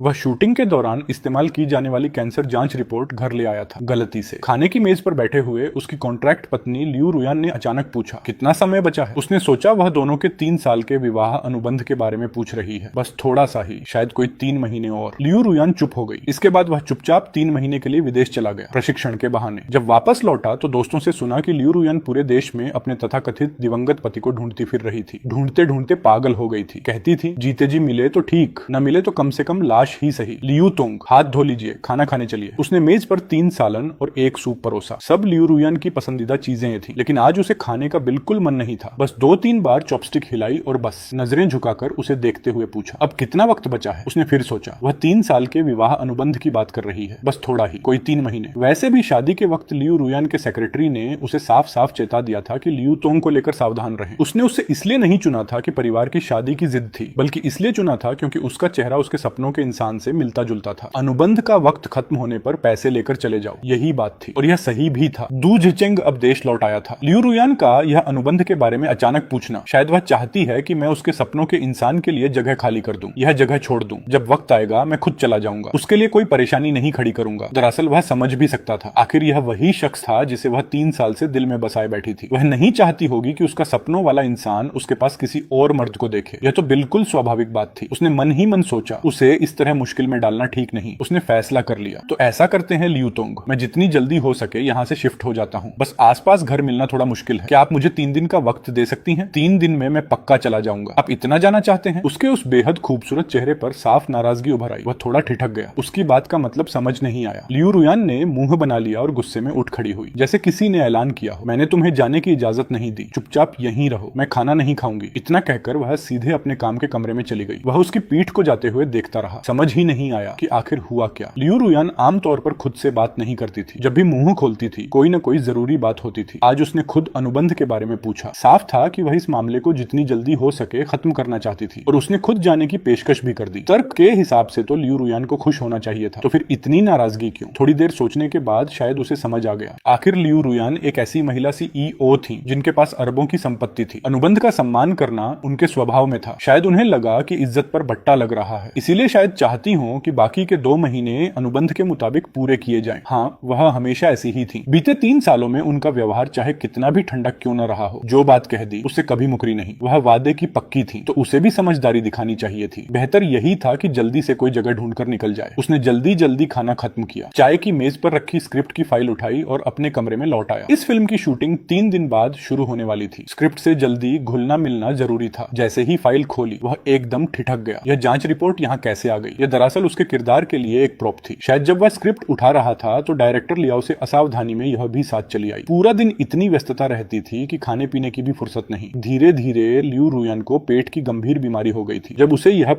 वह शूटिंग के दौरान इस्तेमाल की जाने वाली कैंसर जांच रिपोर्ट घर ले आया था गलती से। खाने की मेज पर बैठे हुए उसकी कॉन्ट्रैक्ट पत्नी लियू रुयान ने अचानक पूछा, कितना समय बचा है? उसने सोचा वह दोनों के 3 साल के विवाह अनुबंध के बारे में पूछ रही है, बस थोड़ा सा ही, शायद कोई 3 महीने और। लियू रुयान चुप हो गई। इसके बाद वह चुपचाप 3 महीने के लिए विदेश चला गया, प्रशिक्षण के बहाने। जब वापस लौटा तो दोस्तों से सुना कि लियू रुयान पूरे देश में अपने तथाकथित दिवंगत पति को ढूंढती फिर रही थी। ढूंढते ढूंढते पागल हो गई थी। कहती थी, जीते जी मिले तो ठीक, न मिले तो कम से कम लाश ही सही। लियू तोंग, हाथ धो लीजिए, खाना खाने चलिए। उसने मेज पर 3 सालन और 1 सूप परोसा। सब लियू रुयान की पसंदीदा चीजें थी, लेकिन आज उसे खाने का बिल्कुल मन नहीं था। बस 2-3 बार चॉपस्टिक हिलाई और बस नजरें झुकाकर उसे देखते हुए पूछा, अब कितना वक्त बचा है? उसने फिर सोचा, वह 3 साल के विवाह अनुबंध की बात कर रही है, बस थोड़ा ही, कोई 3 महीने। वैसे भी शादी के वक्त लियू रुयान के सेक्रेटरी ने उसे साफ साफ चेता दिया था कि लियू तोंग को लेकर सावधान रहें। उसने उसे इसलिए नहीं चुना था कि परिवार की शादी की जिद थी, बल्कि इसलिए चुना था क्योंकि उसका चेहरा उसके सपनों के इंसान से मिलता जुलता था। अनुबंध का वक्त खत्म होने पर पैसे लेकर चले जाओ, यही बात थी, और यह सही भी था। दू झिचेंग अब देश लौट आया था। लियू रुयान का यह अनुबंध के बारे में अचानक पूछना, शायद वह चाहती है कि मैं उसके सपनों के इंसान के लिए जगह खाली कर दूं, यह जगह छोड़ दूं। जब वक्त आएगा मैं खुद चला जाऊंगा, उसके लिए कोई परेशानी नहीं खड़ी करूंगा। दरअसल वह समझ भी सकता था, आखिर यह वही शख्स था जिसे वह 3 साल से दिल में बसाए बैठी थी। वह नहीं चाहती होगी कि उसका सपनों वाला इंसान उसके पास किसी और मर्द को देखे। यह तो बिल्कुल स्वाभाविक बात थी। उसने मन ही मन सोचा, उसे इस तरह मुश्किल में डालना ठीक नहीं। उसने फैसला कर लिया, तो ऐसा करते हैं लियू तोंग, मैं जितनी जल्दी हो सके यहाँ से शिफ्ट हो जाता हूँ। बस आसपास घर मिलना थोड़ा मुश्किल है। क्या आप मुझे 3 दिन का वक्त दे सकती हैं? 3 दिन में मैं पक्का चला जाऊंगा। आप इतना जाना चाहते हैं? उसके उस बेहद खूबसूरत चेहरे पर साफ नाराजगी उभर आई। वह थोड़ा ठिठक गया। उसकी बात का मतलब समझ नहीं आया। लियू रुयान ने मुंह बना लिया और गुस्से में उठ खड़ी हुई, जैसे किसी ने ऐलान किया हो, मैंने तुम्हें जाने की इजाजत नहीं दी, चुपचाप यहीं रहो, मैं खाना नहीं खाऊंगी। इतना कहकर वह सीधे अपने काम के कमरे में चली गई। वह उसकी पीठ को जाते हुए देखता रहा। समझ ही नहीं आया कि आखिर हुआ क्या। लियू रुयान आमतौर पर खुद से बात नहीं करती थी। जब भी मुंह खोलती थी कोई न कोई जरूरी बात होती थी। आज उसने खुद अनुबंध के बारे में पूछा। साफ था कि वह इस मामले को जितनी जल्दी हो सके खत्म करना चाहती थी, और उसने खुद जाने की पेशकश भी कर दी। तर्क के हिसाब से तो लियू रुयान को खुश होना चाहिए था, तो फिर इतनी नाराजगी क्यों? थोड़ी देर सोचने के बाद शायद उसे समझ आ गया। आखिर लियू रुयान एक ऐसी महिला सीईओ थी जिनके पास अरबों की संपत्ति थी। अनुबंध का सम्मान करना उनके स्वभाव में था। शायद उन्हें लगा कि इज्जत पर बट्टा लग रहा है, इसीलिए शायद चाहती हो कि बाकी के 2 महीने अनुबंध के मुताबिक पूरे किए जाएं। हाँ, वह हमेशा ऐसी ही थी। बीते 3 सालों में उनका व्यवहार चाहे कितना भी ठंडा क्यों न रहा हो, जो बात कह दी उससे कभी मुकरी नहीं। वह वादे की पक्की थी, तो उसे भी समझदारी दिखानी चाहिए थी। बेहतर यही था कि जल्दी से कोई जगह ढूंढकर निकल जाए। उसने जल्दी जल्दी खाना खत्म किया, चाय की मेज पर रखी स्क्रिप्ट की फाइल उठाई और अपने कमरे में लौट आया। इस फिल्म की शूटिंग 3 दिन बाद शुरू होने वाली थी। स्क्रिप्ट से जल्दी घुलना मिलना जरूरी था। जैसे ही फाइल खोली वह एकदम ठिठक गया। यह जांच रिपोर्ट यहाँ कैसे आ गई? यह दरअसल उसके किरदार के लिए एक प्रोप थी। शायद जब वह स्क्रिप्ट उठा रहा था तो डायरेक्टर लियाओ से असावधानी में यह भी साथ चली आई। पूरा दिन इतनी व्यस्तता रहती थी कि खाने पीने की भी फुर्सत नहीं। धीरे धीरे लियू रुयान को पेट की गंभीर बीमारी हो गई थी। जब उसे यह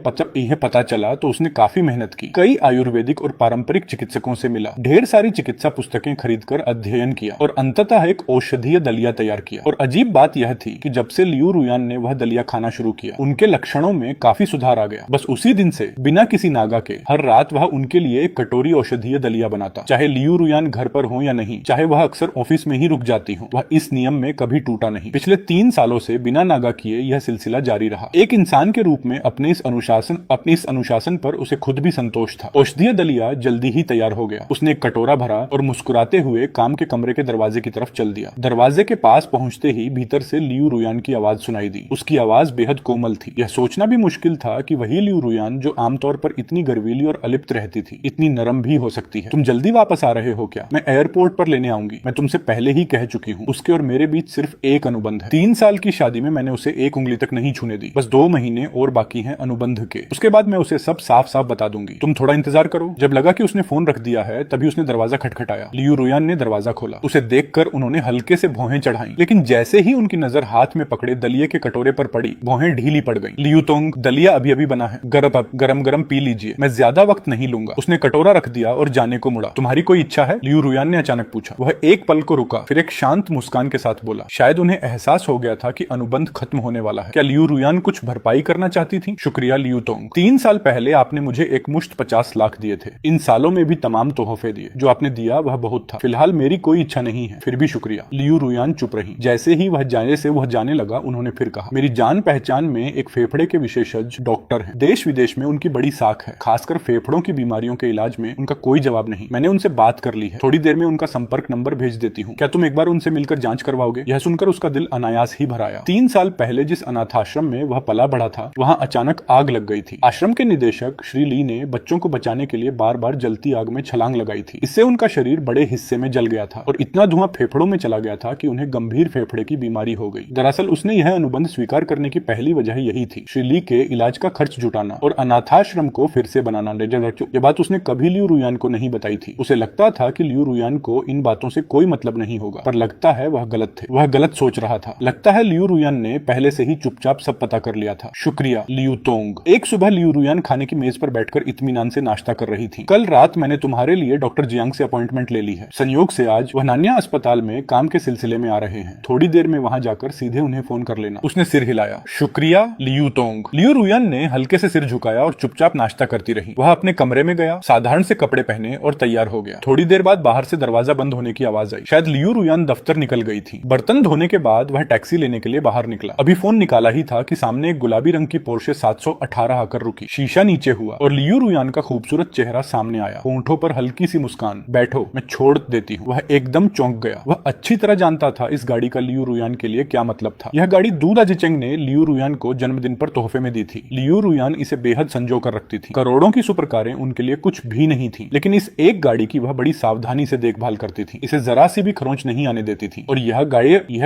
पता चला तो उसने काफी मेहनत की। कई आयुर्वेदिक और पारंपरिक चिकित्सकों से मिला, ढेर सारी चिकित्सा पुस्तकें खरीदकर अध्ययन किया और अंततः एक औषधीय दलिया तैयार किया। और अजीब बात यह थी कि जब से लियू रुयान ने वह दलिया खाना शुरू किया, उनके लक्षणों में काफी सुधार आ गया। बस उसी दिन से बिना किसी नागा के हर रात वह उनके लिए एक कटोरी औषधीय दलिया बनाता। चाहे लियू रुयान घर पर हो या नहीं, चाहे वह अक्सर ऑफिस में ही रुक जाती हो, वह इस नियम में कभी टूटा नहीं। पिछले 3 सालों से बिना नागा किए यह सिलसिला जारी रहा। एक इंसान के रूप में अपने इस अनुशासन पर उसे खुद भी संतोष था। औषधीय दलिया जल्दी ही तैयार हो गया। उसने एक कटोरा भरा और मुस्कुराते हुए काम के कमरे के दरवाजे की तरफ चल दिया। दरवाजे के पास पहुंचते ही भीतर से लियू रुयान की आवाज सुनाई दी। उसकी आवाज बेहद कोमल थी। यह सोचना भी मुश्किल था कि वही लियू रुयान जो आमतौर पर इतनी गर्वीली और अलिप्त रहती थी, इतनी नरम भी हो सकती है। तुम जल्दी वापस आ रहे हो क्या? मैं एयरपोर्ट पर लेने आऊंगी। मैं तुमसे पहले ही कह चुकी हूँ, उसके और मेरे बीच सिर्फ एक अनुबंध है। 3 साल की शादी में मैंने उसे 1 उंगली तक नहीं छूने दी। बस 2 महीने और बाकी हैं अनुबंध के। उसके बाद मैं उसे सब साफ साफ बता दूंगी। तुम थोड़ा इंतजार करो। जब लगा कि उसने फोन रख दिया है तभी उसने दरवाजा खटखटाया। लियू रुयान ने दरवाजा खोला। उसे देखकर उन्होंने हल्के से भौहें चढ़ाई, लेकिन जैसे ही उनकी नजर हाथ में पकड़े दलिये के कटोरे पर पड़ी, भौहें ढीली पड़ गईं। लियू तोंग, दलिया अभी अभी बना है, गरम गरम पी लीजिए, मैं ज्यादा वक्त नहीं लूंगा। उसने कटोरा रख दिया और जाने को मुड़ा। तुम्हारी कोई इच्छा है? लियू रुयान ने अचानक पूछा। वह एक पल को रुका, फिर एक शांत मुस्कान के साथ बोला। शायद उन्हें एहसास हो गया था कि अनुबंध खत्म होने वाला है। क्या लियू रुयान कुछ भरपाई करना चाहती थी? शुक्रिया लियू तोंग, 3 साल पहले आपने मुझे एक मुश्त 50 लाख दिए थे। इन सालों में भी तमाम तोहफे दिए। जो आपने दिया वह बहुत था। फिलहाल मेरी कोई इच्छा नहीं है, फिर भी शुक्रिया। लियू रुयान चुप रही। जैसे ही वह जाने लगा, उन्होंने फिर कहा, मेरी जान पहचान में एक फेफड़े के विशेषज्ञ डॉक्टर हैं। देश विदेश में उनकी बड़ी साख है, खासकर फेफड़ों की बीमारियों के इलाज में उनका कोई जवाब नहीं। मैंने उनसे बात कर ली है, थोड़ी देर में उनका संपर्क नंबर भेज देती हूँ, क्या तुम एक बार उनसे मिलकर जांच करवाओगे? यह सुनकर उसका दिल अनायास ही भर आया। 3 साल पहले जिस अनाथाश्रम में वह पला बढ़ा था, वहाँ अचानक आग लग गई थी। आश्रम के निदेशक श्री ली ने बच्चों को बचाने के लिए बार बार जलती आग में छलांग लगाई थी। इससे उनका शरीर बड़े हिस्से में जल गया था और इतना धुआं फेफड़ों में चला गया था कि उन्हें गंभीर फेफड़े की बीमारी हो गई। दरअसल उसने यह अनुबंध स्वीकार करने की पहली वजह यही थी, श्री ली के इलाज का खर्च जुटाना और अनाथाश्रम को फिर से बनाना। ये बात उसने कभी लियू रुयान को नहीं बताई थी। उसे लगता था कि लियू रुयान को इन बातों से कोई मतलब नहीं होगा, पर लगता है वह गलत थे। वह गलत सोच रहा था। लगता है लियू रुयान ने पहले से ही चुपचाप सब पता कर लिया था। शुक्रिया लियू तोंग। एक सुबह लियू रुयान खाने की मेज पर बैठकर इत्मीनान से नाश्ता कर रही थी। कल रात मैंने तुम्हारे लिए डॉक्टर जियांग से अपॉइंटमेंट ले ली है। संयोग से आज वह नान्या अस्पताल में काम के सिलसिले में आ रहे हैं। थोड़ी देर में वहां जाकर सीधे उन्हें फोन कर लेना। उसने सिर हिलाया। शुक्रिया लियू तोंग। लियू रुयान ने हल्के से सिर झुकाया और चुपचाप नाश्ता करती रही। वह अपने कमरे में गया, साधारण से कपड़े पहने और तैयार हो गया। थोड़ी देर बाद बाहर से दरवाजा बंद होने की आवाज आई। शायद लियू रुयान दफ्तर निकल गई थी। बर्तन धोने के बाद वह टैक्सी लेने के लिए बाहर निकला। अभी फोन निकाला ही था कि सामने एक गुलाबी रंग की पोर्शे 718 आकर रुकी। शीशा नीचे हुआ और लियू रुयान का खूबसूरत चेहरा सामने आया। होंठों पर हल्की सी मुस्कान। बैठो, मैं छोड़ देती हूँ। वह एकदम चौंक गया। वह अच्छी तरह जानता था इस गाड़ी का लियू रुयान के लिए क्या मतलब था। यह गाड़ी दूदा जिचेंग ने लियू रुयान को जन्मदिन पर तोहफे में दी थी। लियू रुयान इसे बेहद संजो कर रखती थी। करोड़ों की सुपर कारें उनके लिए कुछ भी नहीं थी, लेकिन इस एक गाड़ी की वह बड़ी सावधानी से देखभाल करती थी। इसे जरा सी भी खरोंच नहीं आने देती थी। और यह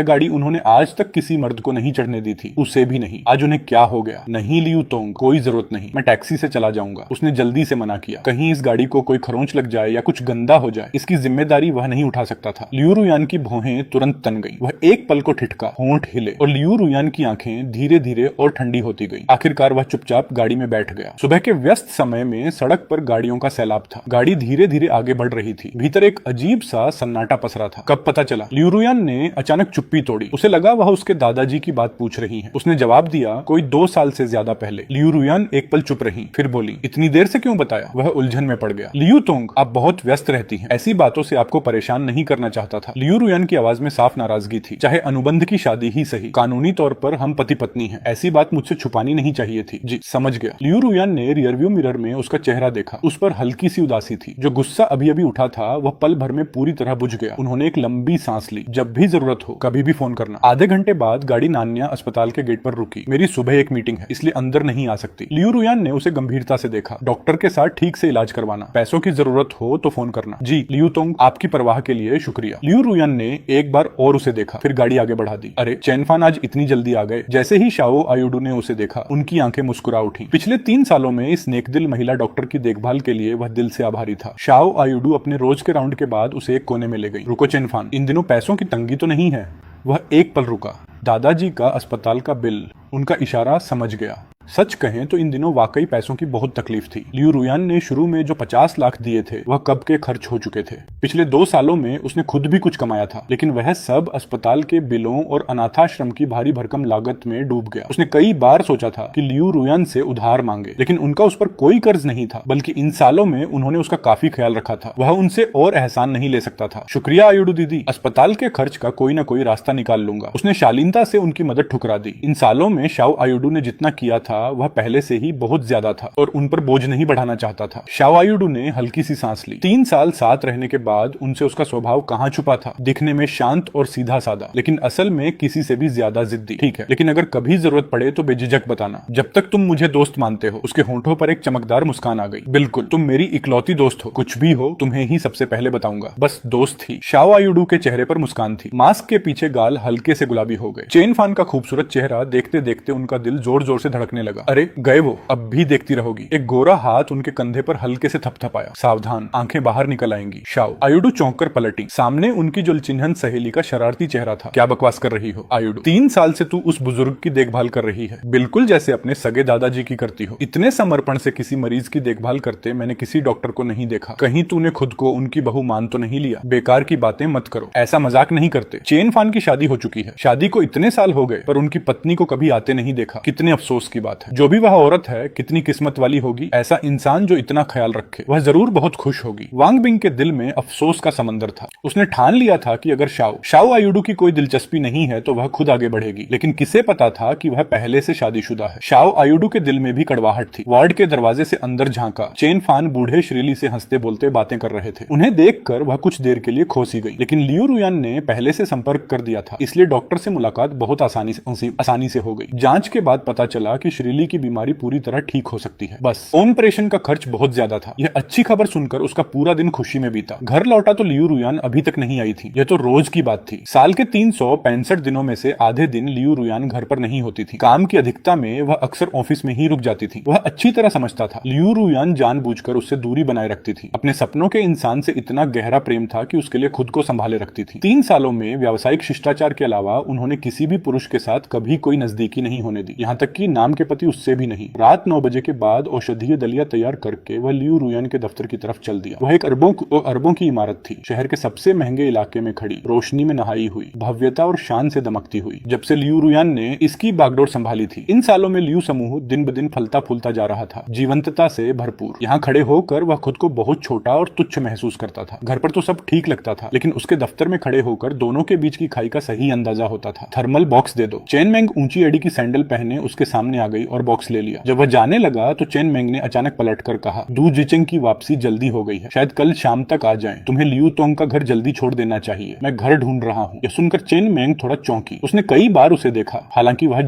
गाड़ी उन्होंने आज तक किसी मर्द को नहीं चढ़ने दी थी, उसे भी नहीं। आज उन्हें क्या हो गया? नहीं लियू तोंग, कोई जरूरत नहीं, मैं टैक्सी से चला जाऊंगा। उसने जल्दी से मना किया। कहीं इस गाड़ी को कोई खरोंच लग जाए या कुछ गंदा हो जाए, इसकी जिम्मेदारी वह नहीं उठा सकता था। लियू रुयान की भौहें तुरंत तन गई। वह एक पल को ठिठका, होंठ हिले और लियू रुयान की आंखें धीरे धीरे और ठंडी होती गई। आखिरकार वह चुपचाप गाड़ी में बैठ गया। सुबह के व्यस्त समय में सड़क पर गाड़ियों का सैलाब था। गाड़ी धीरे धीरे आगे बढ़ रही थी। भीतर एक अजीब सा सन्नाटा पसरा था। कब पता चला? लियू रुयान ने अचानक चुप्पी तोड़ी। उसे लगा वह उसके दादाजी की बात पूछ रही है। उसने जवाब दिया, कोई 2 साल से ज्यादा पहले। लियू रुयान एक पल चुप रही, फिर बोली, इतनी देर से क्यों बताया? वह उलझन में पड़ गया। लियू तोंग, आप बहुत व्यस्त रहती हैं, ऐसी बातों से आपको परेशान नहीं करना चाहता था। लियू रुयान की आवाज में साफ नाराजगी थी। चाहे अनुबंध की शादी ही सही, कानूनी तौर पर हम पति पत्नी हैं, ऐसी बात मुझसे छुपानी नहीं चाहिए थी। जी समझ गया। लियू रुयान ने रियरव्यू मिरर में उसका चेहरा देखा। उस पर हल्की सी उदासी थी। जो गुस्सा अभी अभी उठा था वह पल भर में पूरी तरह बुझ गया। उन्होंने एक लंबी सांस ली। जब भी जरूरत हो कभी भी फोन करना। आधे घंटे बाद गाड़ी नान्या अस्पताल के गेट पर रुकी। मेरी सुबह एक मीटिंग है, इसलिए अंदर नहीं आ सकती। लियू रुयान ने उसे गंभीरता से देखा। डॉक्टर के साथ ठीक से इलाज करवाना, पैसों की जरूरत हो तो फोन करना। जी लियू तोंग, आपकी परवाह के लिए शुक्रिया। लियू रुयान ने एक बार और उसे देखा, फिर गाड़ी आगे बढ़ा दी। अरे चेनफान आज इतनी जल्दी आ गए? जैसे ही शाओ आयुडू ने उसे देखा, उनकी आंखें मुस्कुरा उठी। पिछले 3 सालों में इस नेकदिल महिला डॉक्टर की देखभाल के लिए वह दिल से आभारी था। शाओ आयुडू अपने रोज के राउंड के बाद उसे एक कोने में ले गई। रुको चेनफान, इन दिनों पैसों की तंगी तो नहीं है? वह एक पल रुका। दादाजी का अस्पताल का बिल, उनका इशारा समझ गया। सच कहें तो इन दिनों वाकई पैसों की बहुत तकलीफ थी। लियू रुयान ने शुरू में जो 50 लाख दिए थे वह कब के खर्च हो चुके थे। पिछले 2 सालों में उसने खुद भी कुछ कमाया था, लेकिन वह सब अस्पताल के बिलों और अनाथाश्रम की भारी भरकम लागत में डूब गया। उसने कई बार सोचा था कि लियू रुयान से उधार मांगे, लेकिन उनका उस पर कोई कर्ज नहीं था, बल्कि इन सालों में उन्होंने उसका काफी ख्याल रखा था। वह उनसे और एहसान नहीं ले सकता था। शुक्रिया आयुडू दीदी, अस्पताल के खर्च का कोई न कोई रास्ता निकाल लूंगा। उसने शालीनता से उनकी मदद ठुकरा दी। इन सालों में शाओ आयुडू ने जितना किया था वह पहले से ही बहुत ज्यादा था और उन पर बोझ नहीं बढ़ाना चाहता था। शाओ आयुडू ने हल्की सी सांस ली। 3 साल साथ रहने के बाद उनसे उसका स्वभाव कहाँ छुपा था? दिखने में शांत और सीधा साधा, लेकिन असल में किसी से भी ज्यादा जिद्दी। ठीक है, लेकिन अगर कभी जरूरत पड़े तो बेझिझक बताना। जब तक तुम मुझे दोस्त मानते हो। उसके होंठों पर एक चमकदार मुस्कान आ गई। बिल्कुल, तुम मेरी इकलौती दोस्त हो। कुछ भी हो तुम्हें ही सबसे पहले बताऊंगा। बस दोस्त ही। शाओ आयुडू के चेहरे पर मुस्कान थी। मास्क के पीछे गाल हल्के से गुलाबी हो गए। चेन फान का खूबसूरत चेहरा देखते देखते उनका दिल जोर जोर से धड़कने लगा। अरे गए वो, अब भी देखती रहोगी? एक गोरा हाथ उनके कंधे पर हल्के से थपथपाया। सावधान, आंखें बाहर निकल आएंगी। शाओ आयुडू चौंक कर पलटी। सामने उनकी जुलचिन्हन सहेली का शरारती चेहरा था। क्या बकवास कर रही हो आयुडू? 3 साल से तू उस बुजुर्ग की देखभाल कर रही है, बिल्कुल जैसे अपने सगे दादाजी की करती हो। इतने समर्पण से किसी मरीज की देखभाल करते मैंने किसी डॉक्टर को नहीं देखा। कहीं तूने खुद को उनकी बहू मान तो नहीं लिया? बेकार की बातें मत करो, ऐसा मजाक नहीं करते। चेन फान की शादी हो चुकी है। शादी को इतने साल हो गए पर उनकी पत्नी को कभी आते नहीं देखा। कितने अफसोस की बात। बात है। जो भी वह औरत है कितनी किस्मत वाली होगी, ऐसा इंसान जो इतना ख्याल रखे, वह जरूर बहुत खुश होगी। वांग बिंग के दिल में अफसोस का समंदर था। उसने ठान लिया था कि अगर शाओ आयुडू की कोई दिलचस्पी नहीं है तो वह खुद आगे बढ़ेगी, लेकिन किसे पता था कि वह पहले से शादीशुदा है। शाओ आयुडू के दिल में भी कड़वाहट थी। वार्ड के दरवाजे से अंदर झांका। चेन फान बूढ़े श्रीली से हंसते बोलते बातें कर रहे थे। उन्हें देखकर वह कुछ देर के लिए खोसी गई, लेकिन लियू रुयान ने पहले से संपर्क कर दिया था, इसलिए डॉक्टर से मुलाकात बहुत आसानी से हो गई। जांच के बाद पता चला कि श्रीली की बीमारी पूरी तरह ठीक हो सकती है, बस ऑपरेशन का खर्च बहुत ज्यादा था। यह अच्छी खबर सुनकर उसका पूरा दिन खुशी में बीता। घर लौटा तो लियू रुयान अभी तक नहीं आई थी। यह तो रोज की बात थी। साल के 365 दिनों में से आधे दिन लियू रुयान घर पर नहीं होती थी। काम की अधिकता में वह अक्सर ऑफिस में ही रुक जाती थी। वह अच्छी तरह समझता था लियू रुयान जानबूझकर उससे दूरी बनाए रखती थी। अपने सपनों के इंसान से इतना गहरा प्रेम था कि उसके लिए खुद को संभाले रखती थी। 3 सालों में व्यावसायिक शिष्टाचार के अलावा उन्होंने किसी भी पुरुष के साथ कभी कोई नजदीकी नहीं होने दी, यहाँ तक कि नाम के पति उससे भी नहीं। रात 9 बजे के बाद औषधीय दलिया तैयार करके वह लियू रुयान के दफ्तर की तरफ चल दिया। वह एक अरबों की इमारत थी, शहर के सबसे महंगे इलाके में खड़ी, रोशनी में नहाई हुई, भव्यता और शान से दमकती हुई। जब से लियू रुयान ने इसकी बागडोर संभाली थी, इन सालों में लियू समूह दिन ब दिन फलता फूलता जा रहा था, जीवंतता से भरपूर। यहाँ खड़े होकर वह खुद को बहुत छोटा और तुच्छ महसूस करता था। घर पर तो सब ठीक लगता था, लेकिन उसके दफ्तर में खड़े होकर दोनों के बीच की खाई का सही अंदाजा होता था। थर्मल बॉक्स दे दो। चेन मेंग ऊंची एड़ी की सैंडल पहने उसके सामने आ गई और बॉक्स ले लिया। जब वह जाने लगा तो चेन मेंग ने अचानक पलटकर कहा, दू जिचेंग की वापसी जल्दी हो गई है, शायद कल शाम तक आ जाएं। तुम्हें लियू तोंग का घर जल्दी छोड़ देना चाहिए, मैं घर ढूंढ रहा हूँ। यह सुनकर चेन मेंग थोड़ा चौंकी। उसने कई बार उसे देखा, हालांकि वह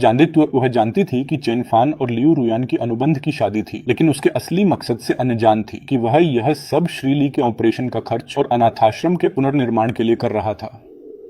जानती थी कि चेन फान और लियू रुयान की अनुबंध की शादी थी, लेकिन उसके असली मकसद से अनजान थी कि वह यह सब श्रीली के ऑपरेशन का खर्च और अनाथाश्रम के पुनर्निर्माण के लिए कर रहा था।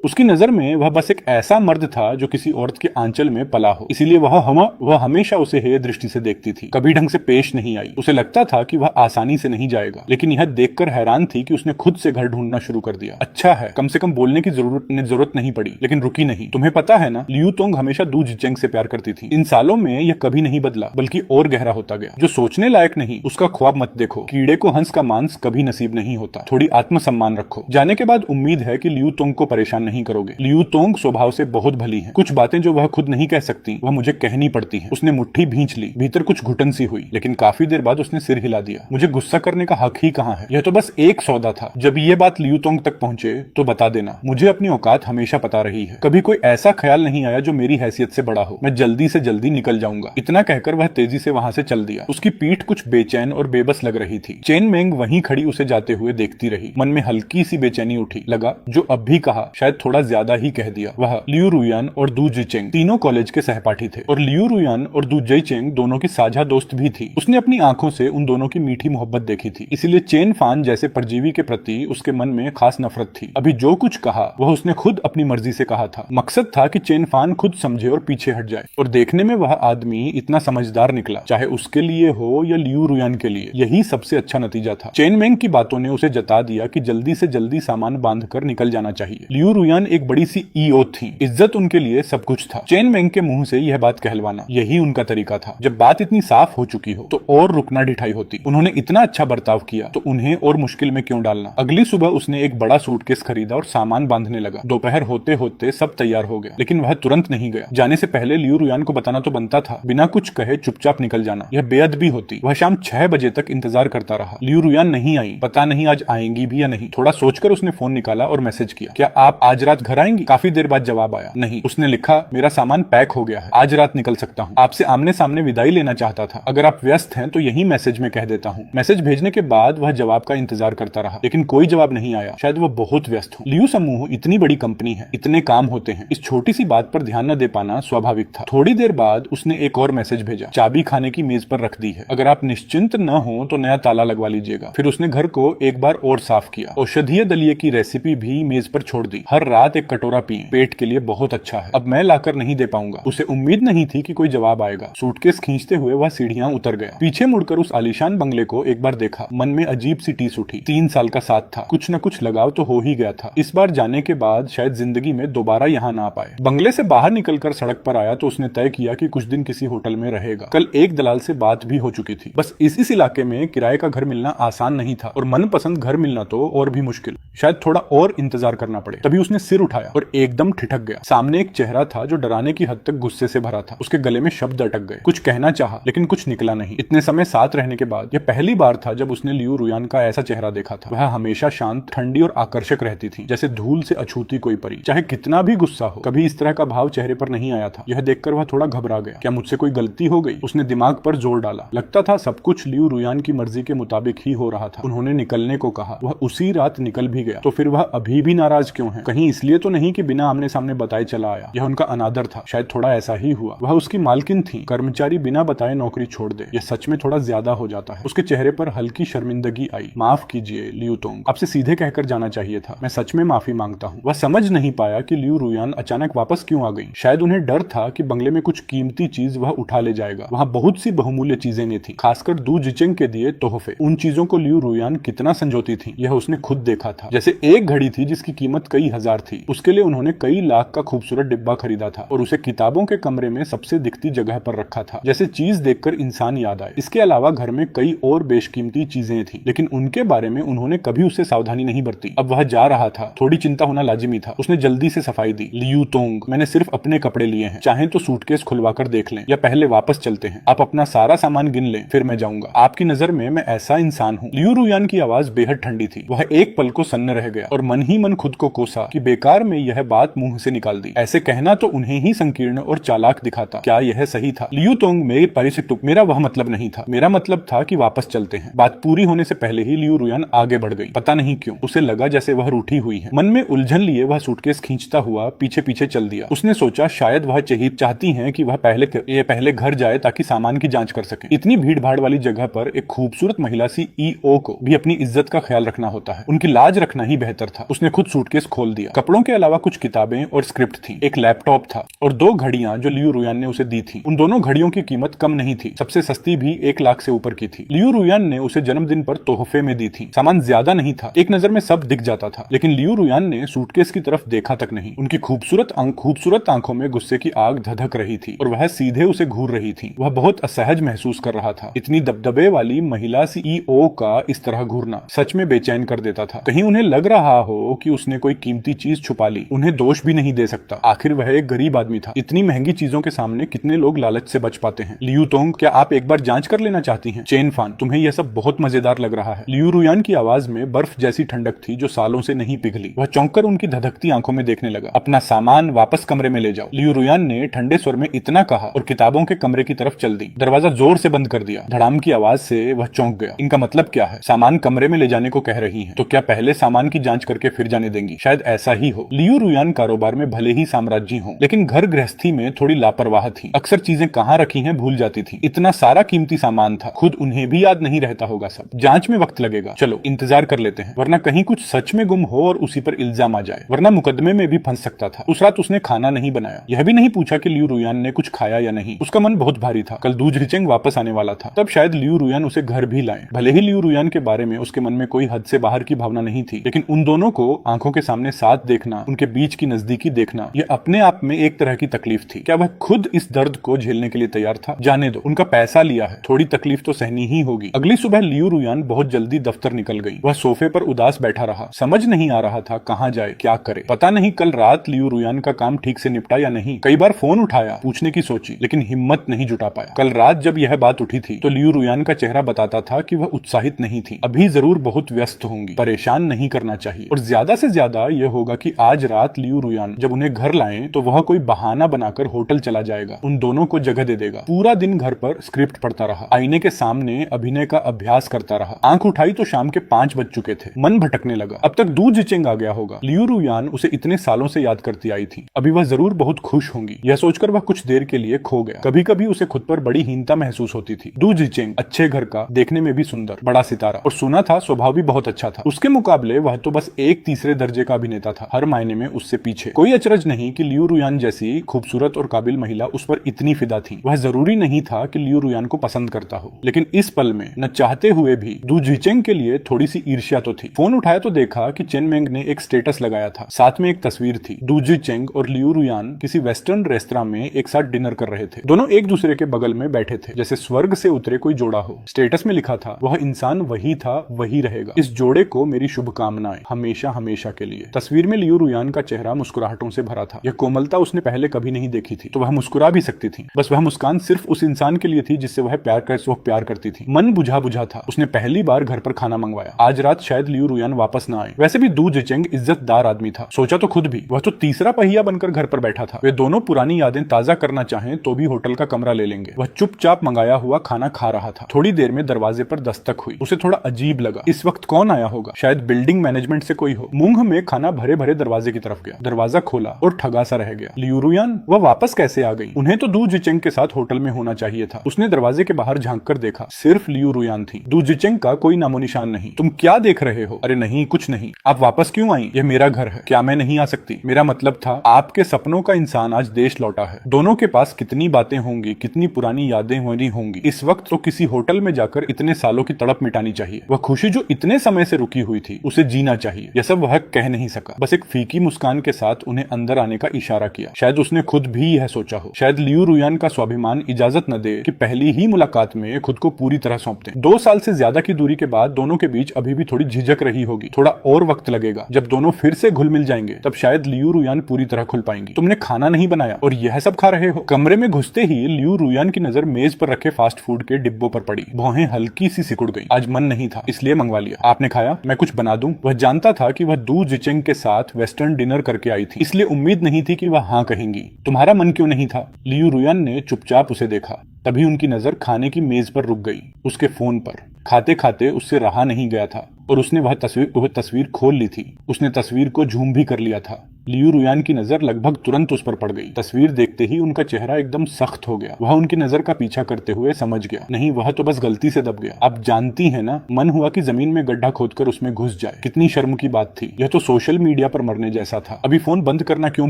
उसकी नजर में वह बस एक ऐसा मर्द था जो किसी औरत के आंचल में पला हो, इसीलिए वह हमेशा उसे हेय दृष्टि से देखती थी। कभी ढंग से पेश नहीं आई। उसे लगता था कि वह आसानी से नहीं जाएगा, लेकिन यह देखकर हैरान थी कि उसने खुद से घर ढूंढना शुरू कर दिया। अच्छा है, कम से कम बोलने की जरूरत नहीं पड़ी, लेकिन रुकी नहीं। तुम्हें पता है ना, लियू तोंग हमेशा दू जिचेंग से प्यार करती थी। इन सालों में यह कभी नहीं बदला, बल्कि और गहरा होता गया। जो सोचने लायक नहीं, उसका ख्वाब मत देखो। कीड़े को हंस का मांस कभी नसीब नहीं होता। थोड़ी आत्मसम्मान रखो। जाने के बाद उम्मीद है कि लियू तोंग को परेशान नहीं करोगे। लियू तोंग स्वभाव से बहुत भली है। कुछ बातें जो वह खुद नहीं कह सकती, वह मुझे कहनी पड़ती हैं। उसने मुट्ठी भींच ली। भीतर कुछ घुटन सी हुई, लेकिन काफी देर बाद उसने सिर हिला दिया। मुझे गुस्सा करने का हक ही कहाँ है। यह तो बस एक सौदा था। जब ये बात लियू तोंग तक पहुंचे तो बता देना। मुझे अपनी औकात हमेशा पता रही है। कभी कोई ऐसा ख्याल नहीं आया जो मेरी हैसियत से बड़ा हो। मैं जल्दी से जल्दी निकल जाऊंगा। इतना कहकर वह तेजी से वहां से चल दिया। उसकी पीठ कुछ बेचैन और बेबस लग रही थी। चेन मेंग वहीं खड़ी उसे जाते हुए देखती रही। मन में हल्की सी बेचैनी उठी। लगा जो अब भी कहा शायद थोड़ा ज्यादा ही कह दिया। वह लियू रुयान और दू जिचेंग तीनों कॉलेज के सहपाठी थे, और लियू रुयान और दू जिचेंग दोनों की साझा दोस्त भी थी। उसने अपनी आंखों से उन दोनों की मीठी मोहब्बत देखी थी, इसलिए चेन फान जैसे परजीवी के प्रति उसके मन में खास नफरत थी। अभी जो कुछ कहा वह उसने खुद अपनी मर्जी से कहा था। मकसद था कि चेन फान खुद समझे और पीछे हट जाए, और देखने में वह आदमी इतना समझदार निकला, चाहे उसके लिए हो या लियू रुयान के लिए। यही सबसे अच्छा नतीजा था। चेन मेंग की बातों ने उसे जता दिया कि जल्दी से जल्दी सामान बांधकर निकल जाना चाहिए। लियू रुयान एक बड़ी सी ईओ थी। इज्जत उनके लिए सब कुछ था। चेन मेंग के मुंह से यह बात कहलवाना, यही उनका तरीका था। जब बात इतनी साफ हो चुकी हो तो और रुकना ढिठाई होती। उन्होंने इतना अच्छा बर्ताव किया तो उन्हें और मुश्किल में क्यों डालना। अगली सुबह उसने एक बड़ा सूटकेस खरीदा और सामान बांधने लगा। दोपहर होते होते सब तैयार हो गया, लेकिन वह तुरंत नहीं गया। जाने से पहले लियू रुयान को बताना तो बनता था। बिना कुछ कहे चुपचाप निकल जाना, यह बेअदबी होती। वह शाम 6 बजे तक इंतजार करता रहा। लियू रुयान नहीं आई। पता नहीं आज आएंगी भी या नहीं। थोड़ा सोचकर उसने फोन निकाला और मैसेज किया, क्या आप आज रात घर आएंगी? काफी देर बाद जवाब आया, नहीं। उसने लिखा, मेरा सामान पैक हो गया है, आज रात निकल सकता हूँ। आपसे आमने सामने विदाई लेना चाहता था। अगर आप व्यस्त हैं तो यही मैसेज में कह देता हूँ। मैसेज भेजने के बाद वह जवाब का इंतजार करता रहा, लेकिन कोई जवाब नहीं आया। शायद वह बहुत व्यस्त हो। लियू समूह इतनी बड़ी कंपनी है, इतने काम होते हैं, इस छोटी सी बात पर ध्यान न दे पाना स्वाभाविक था। थोड़ी देर बाद उसने एक और मैसेज भेजा, चाबी खाने की मेज पर रख दी है, अगर आप निश्चिंत न हो तो नया ताला लगवा लीजिएगा। फिर उसने घर को एक बार और साफ किया। औषधीय दलिये की रेसिपी भी मेज पर छोड़ दी। हर रात एक कटोरा पिए, पेट के लिए बहुत अच्छा है। अब मैं लाकर नहीं दे पाऊंगा। उसे उम्मीद नहीं थी कि कोई जवाब आएगा। सूटकेस खींचते हुए वह सीढ़ियां उतर गया। पीछे मुड़कर उस आलीशान बंगले को एक बार देखा। मन में अजीब सी टीस उठी। 3 साल का साथ था, कुछ न कुछ लगाव तो हो ही गया था। इस बार जाने के बाद शायद जिंदगी में दोबारा यहाँ ना पाए। बंगले से बाहर निकलकर सड़क पर आया तो उसने तय किया कि कुछ दिन किसी होटल में रहेगा। कल एक दलाल से बात भी हो चुकी थी। बस इस इलाके में किराए का घर मिलना आसान नहीं था, और मनपसंद घर मिलना तो और भी मुश्किल। शायद थोड़ा और इंतजार करना पड़े। तभी उसने उसने सिर उठाया और एकदम ठिठक गया। सामने एक चेहरा था जो डराने की हद तक गुस्से से भरा था। उसके गले में शब्द अटक गए। कुछ कहना चाहा लेकिन कुछ निकला नहीं। इतने समय साथ रहने के बाद यह पहली बार था जब उसने लियू रुयान का ऐसा चेहरा देखा था। वह हमेशा शांत, ठंडी और आकर्षक रहती थी, जैसे धूल से अछूती कोई परी। चाहे कितना भी गुस्सा हो, कभी इस तरह का भाव चेहरे पर नहीं आया था। यह देखकर वह थोड़ा घबरा गया। क्या मुझसे कोई गलती हो गई? उसने दिमाग पर जोर डाला। लगता था सब कुछ लियू रुयान की मर्जी के मुताबिक ही हो रहा था। उन्होंने निकलने को कहा, वह उसी रात निकल भी गया। तो फिर वह अभी भी नाराज क्यों है? कहीं इसलिए तो नहीं कि बिना आमने सामने बताए चला आया। यह उनका अनादर था। शायद थोड़ा ऐसा ही हुआ। वह उसकी मालकिन थी। कर्मचारी बिना बताए नौकरी छोड़ दे, यह सच में थोड़ा ज्यादा हो जाता है। उसके चेहरे पर हल्की शर्मिंदगी आई। माफ कीजिए लियू तोंग, आपसे सीधे कहकर जाना चाहिए था। मैं सच में माफी मांगता हूँ। वह समझ नहीं पाया कि लियू रुयान अचानक वापस क्यों आ गई। शायद उन्हें डर था कि बंगले में कुछ कीमती चीज वह उठा ले जाएगा। वहाँ बहुत सी बहुमूल्य चीजें नहीं थी, खासकर दू जिचेंग के दिए तोहफे। उन चीजों को लियू रुयान कितना संजोती थी, यह उसने खुद देखा था। जैसे एक घड़ी थी जिसकी कीमत कई हजार थी। उसके लिए उन्होंने कई लाख का खूबसूरत डिब्बा खरीदा था और उसे किताबों के कमरे में सबसे दिखती जगह पर रखा था, जैसे चीज देखकर इंसान याद आए। इसके अलावा घर में कई और बेशकीमती चीजें थी, लेकिन उनके बारे में उन्होंने कभी उससे सावधानी नहीं बरती। अब वह जा रहा था, थोड़ी चिंता होना लाजिमी था। उसने जल्दी से सफाई दी। लियू तोंग, मैंने सिर्फ अपने कपड़े लिए हैं। चाहें तो सूटकेस खुलवाकर देख लें, या पहले वापस चलते हैं। आप अपना सारा सामान गिन लें, फिर मैं जाऊंगा। आपकी नजर में मैं ऐसा इंसान हूँ। लियू रुयान की आवाज बेहद ठंडी थी। वह एक पल को सन्न रह गया और मन ही मन खुद को कोसा कि बेकार में यह बात मुंह से निकाल दी। ऐसे कहना तो उन्हें ही संकीर्ण और चालाक दिखाता। क्या यह सही था? लियू तोंग, मेरी परिचित, मेरा वह मतलब नहीं था। मेरा मतलब था कि वापस चलते हैं। बात पूरी होने से पहले ही लियू रुयान आगे बढ़ गई। पता नहीं क्यों उसे लगा जैसे वह रूठी हुई है। मन में उलझन लिए वह सूटकेस खींचता हुआ पीछे पीछे चल दिया। उसने सोचा शायद वह चाहती हैं कि वह पहले घर जाए ताकि सामान की जांच कर सके। इतनी भीड़ भाड़ वाली जगह पर एक खूबसूरत महिला सीईओ को भी अपनी इज्जत का ख्याल रखना होता है। उनकी लाज रखना ही बेहतर था। उसने खुद सूटकेस खोल दिया। कपड़ों के अलावा कुछ किताबें और स्क्रिप्ट थी, एक लैपटॉप था और 2 घड़ियां जो लियू रुयान ने उसे दी थी। उन दोनों घड़ियों की कीमत कम नहीं थी, सबसे सस्ती भी 1 लाख से ऊपर की थी। लियू रुयान ने उसे जन्मदिन पर तोहफे में दी थी। सामान ज्यादा नहीं था, एक नजर में सब दिख जाता था, लेकिन लियू रुयान ने सूटकेस की तरफ देखा तक नहीं। उनकी खूबसूरत आंखों में गुस्से की आग धधक रही थी और वह सीधे उसे घूर रही थी। वह बहुत असहज महसूस कर रहा था। इतनी दबदबे वाली महिला सीईओ का इस तरह घूरना सच में बेचैन कर देता था। कहीं उन्हें लग रहा हो कि उसने कोई कीमती चीज छुपा ली। उन्हें दोष भी नहीं दे सकता, आखिर वह एक गरीब आदमी था। इतनी महंगी चीजों के सामने कितने लोग लालच से बच पाते हैं। लियू तोंग, क्या आप एक बार जांच कर लेना चाहती हैं? चेन फान, तुम्हें यह सब बहुत मजेदार लग रहा है। लियू रुयान की आवाज में बर्फ जैसी ठंडक थी जो सालों से नहीं पिघली। वह चौंककर उनकी धधकती आंखों में देखने लगा। अपना सामान वापस कमरे में ले जाओ, लियू रुयान ने ठंडे स्वर में इतना कहा और किताबों के कमरे की तरफ चल दी। दरवाजा जोर से बंद कर दिया। धड़ाम की आवाज से वह चौंक गया। इनका मतलब क्या है? सामान कमरे में ले जाने को कह रही हैं, तो क्या पहले सामान की जांच करके फिर जाने देंगी? शायद ऐसा ही हो। लियू रुयान कारोबार में भले ही साम्राज्य हो, लेकिन घर गृहस्थी में थोड़ी लापरवाह थी। अक्सर चीजें कहाँ रखी हैं भूल जाती थी। इतना सारा कीमती सामान था, खुद उन्हें भी याद नहीं रहता होगा सब। जांच में वक्त लगेगा। चलो इंतजार कर लेते हैं, वरना कहीं कुछ सच में गुम हो और उसी पर इल्जाम आ जाए, वरना मुकदमे में भी फंस सकता था। उस रात उसने खाना नहीं बनाया। यह भी नहीं पूछा कि लियू रुयान ने कुछ खाया या नहीं। उसका मन बहुत भारी था। कल दूज रिचेंग वापस आने वाला था, तब शायद लियू रुयान उसे घर भी लाए। भले ही लियू रुयान के बारे में उसके मन में कोई हद से बाहर की भावना नहीं थी, लेकिन उन दोनों को आंखों के सामने साथ देखना, उनके बीच की नजदीकी देखना, यह अपने आप में एक तरह की तकलीफ थी। क्या वह खुद इस दर्द को झेलने के लिए तैयार था? जाने दो, उनका पैसा लिया है, थोड़ी तकलीफ तो सहनी ही होगी। अगली सुबह लियू रुयान बहुत जल्दी दफ्तर निकल गई। वह सोफे पर उदास बैठा रहा। समझ नहीं आ रहा था कहाँ जाए, क्या करे। पता नहीं कल रात लियू रुयान का काम ठीक से निपटा या नहीं। कई बार फोन उठाया, पूछने की सोची, लेकिन हिम्मत नहीं जुटा पाया। कल रात जब यह बात उठी थी तो लियू रुयान का चेहरा बताता था कि वह उत्साहित नहीं थी। अभी जरूर बहुत व्यस्त होंगी। परेशान नहीं करना चाहिए, और ज्यादा से ज्यादा यह होगा कि आज रात लियू रुयान जब उन्हें घर लाएं तो वह कोई बहाना बनाकर होटल चला जाएगा, उन दोनों को जगह दे देगा। पूरा दिन घर पर स्क्रिप्ट पढ़ता रहा, आईने के सामने अभिनय का अभ्यास करता रहा। आंख उठाई तो शाम के 5 बज चुके थे। मन भटकने लगा। अब तक दू जिचेंग आ गया होगा। लियू रुयान उसे इतने सालों से याद करती आई थी। अभी वह जरूर बहुत खुश होंगी। यह सोचकर वह कुछ देर के लिए खो गया। कभी कभी उसे खुद पर बड़ी हीनता महसूस होती थी। दू जिचेंग अच्छे घर का, देखने में भी सुंदर, बड़ा सितारा, और सुना था स्वभाव भी बहुत अच्छा था। उसके मुकाबले वह तो बस एक तीसरे दर्जे का अभिनेता था, हर मायने में उससे पीछे। कोई अचरज नहीं कि लियू रुयान जैसी खूबसूरत और काबिल महिला उस पर इतनी फिदा थी। वह जरूरी नहीं था कि लियू रुयान को पसंद करता हो, लेकिन इस पल में न चाहते हुए भी दू जिचेंग के लिए थोड़ी सी ईर्ष्या तो थी। फोन उठाया तो देखा कि चेन मेंग ने एक स्टेटस लगाया था, साथ में एक तस्वीर थी। दू जिचेंग और लियू रुयान किसी वेस्टर्न रेस्तरां में एक साथ डिनर कर रहे थे। दोनों एक दूसरे के बगल में बैठे थे, जैसे स्वर्ग से उतरे कोई जोड़ा हो। स्टेटस में लिखा था, वह इंसान वही था, वही रहेगा। इस जोड़े को मेरी शुभकामनाएं, हमेशा हमेशा के लिए। तस्वीर तस्वीर में लियू रुयान का चेहरा मुस्कुराहटों से भरा था। यह कोमलता उसने पहले कभी नहीं देखी थी, तो वह मुस्कुरा भी सकती थी। बस वह मुस्कान सिर्फ उस इंसान के लिए थी जिससे वह प्यार करती थी। मन बुझा बुझा था। उसने पहली बार घर पर खाना मंगवाया। आज रात शायद लियू रुयान वापस न आए। वैसे भी दू जिचेंग इज्जतदार आदमी था, सोचा तो खुद भी। वह तो तीसरा पहिया बनकर घर पर बैठा था। वे दोनों पुरानी यादें ताजा करना चाहें तो भी होटल का कमरा ले लेंगे। वह चुपचाप मंगाया हुआ खाना खा रहा था। थोड़ी देर में दरवाजे पर दस्तक हुई। उसे थोड़ा अजीब लगा। इस वक्त कौन आया होगा? शायद बिल्डिंग मैनेजमेंट से कोई हो। मुंह में खाना भरे भरे दरवाजे की तरफ गया। दरवाजा खोला और ठगा सा रह गया। लियू रुयान, वह वापस कैसे आ गई? उन्हें तो दू जिचेंग के साथ होटल में होना चाहिए था। उसने दरवाजे के बाहर झांक कर देखा। सिर्फ लियू रुयान थी। दू जिचेंग का कोई नामो निशान नहीं। तुम क्या देख रहे हो? अरे नहीं, कुछ नहीं। आप वापस क्यों आई? यह मेरा घर है। क्या मैं नहीं आ सकती? मेरा मतलब था आपके सपनों का इंसान आज देश लौटा है। दोनों के पास कितनी बातें होंगी, कितनी पुरानी यादें होंगी। इस वक्त तो किसी होटल में जाकर इतने सालों की तड़प मिटानी चाहिए। वह खुशी जो इतने समय से रुकी हुई थी, उसे जीना चाहिए। यह सब वह कह नहीं सका। बस एक फीकी मुस्कान के साथ उन्हें अंदर आने का इशारा किया। शायद उसने खुद भी यह सोचा हो। शायद लियू रुयान का स्वाभिमान इजाजत न दे कि पहली ही मुलाकात में खुद को पूरी तरह सौंप दे। 2 साल से ज्यादा की दूरी के बाद दोनों के बीच अभी भी थोड़ी झिझक रही होगी। थोड़ा और वक्त लगेगा। जब दोनों फिर से घुल मिल जाएंगे तब शायद लियू रुयान पूरी तरह खुल पाएंगी। तुमने खाना नहीं बनाया और यह सब खा रहे हो? कमरे में घुसते ही लियू रुयान की नजर मेज पर रखे फास्ट फूड के डिब्बों पर पड़ी। भौहें हल्की सी सिकुड़ गई। आज मन नहीं था, इसलिए मंगवा लिया। आपने खाया? मैं कुछ बना दूं? वह जानता था कि वह दू जिचेंग के साथ वेस्टर्न डिनर करके आई थी, इसलिए उम्मीद नहीं थी कि वह हाँ कहेंगी। तुम्हारा मन क्यों नहीं था? लियू रुयान ने चुपचाप उसे देखा। तभी उनकी नजर खाने की मेज पर रुक गई। उसके फोन पर खाते खाते उससे रहा नहीं गया था और उसने वह तस्वीर खोल ली थी। उसने तस्वीर को झूम भी कर लिया था। लियू रुयान की नजर लगभग तुरंत उस पर पड़ गई। तस्वीर देखते ही उनका चेहरा एकदम सख्त हो गया। वह उनकी नजर का पीछा करते हुए समझ गया, नहीं, वह तो बस गलती से दब गया। आप जानती हैं ना, मन हुआ कि जमीन में गड्ढा खोदकर उसमें घुस जाए। कितनी शर्म की बात थी। यह तो सोशल मीडिया पर मरने जैसा था। अभी फोन बंद करना क्यों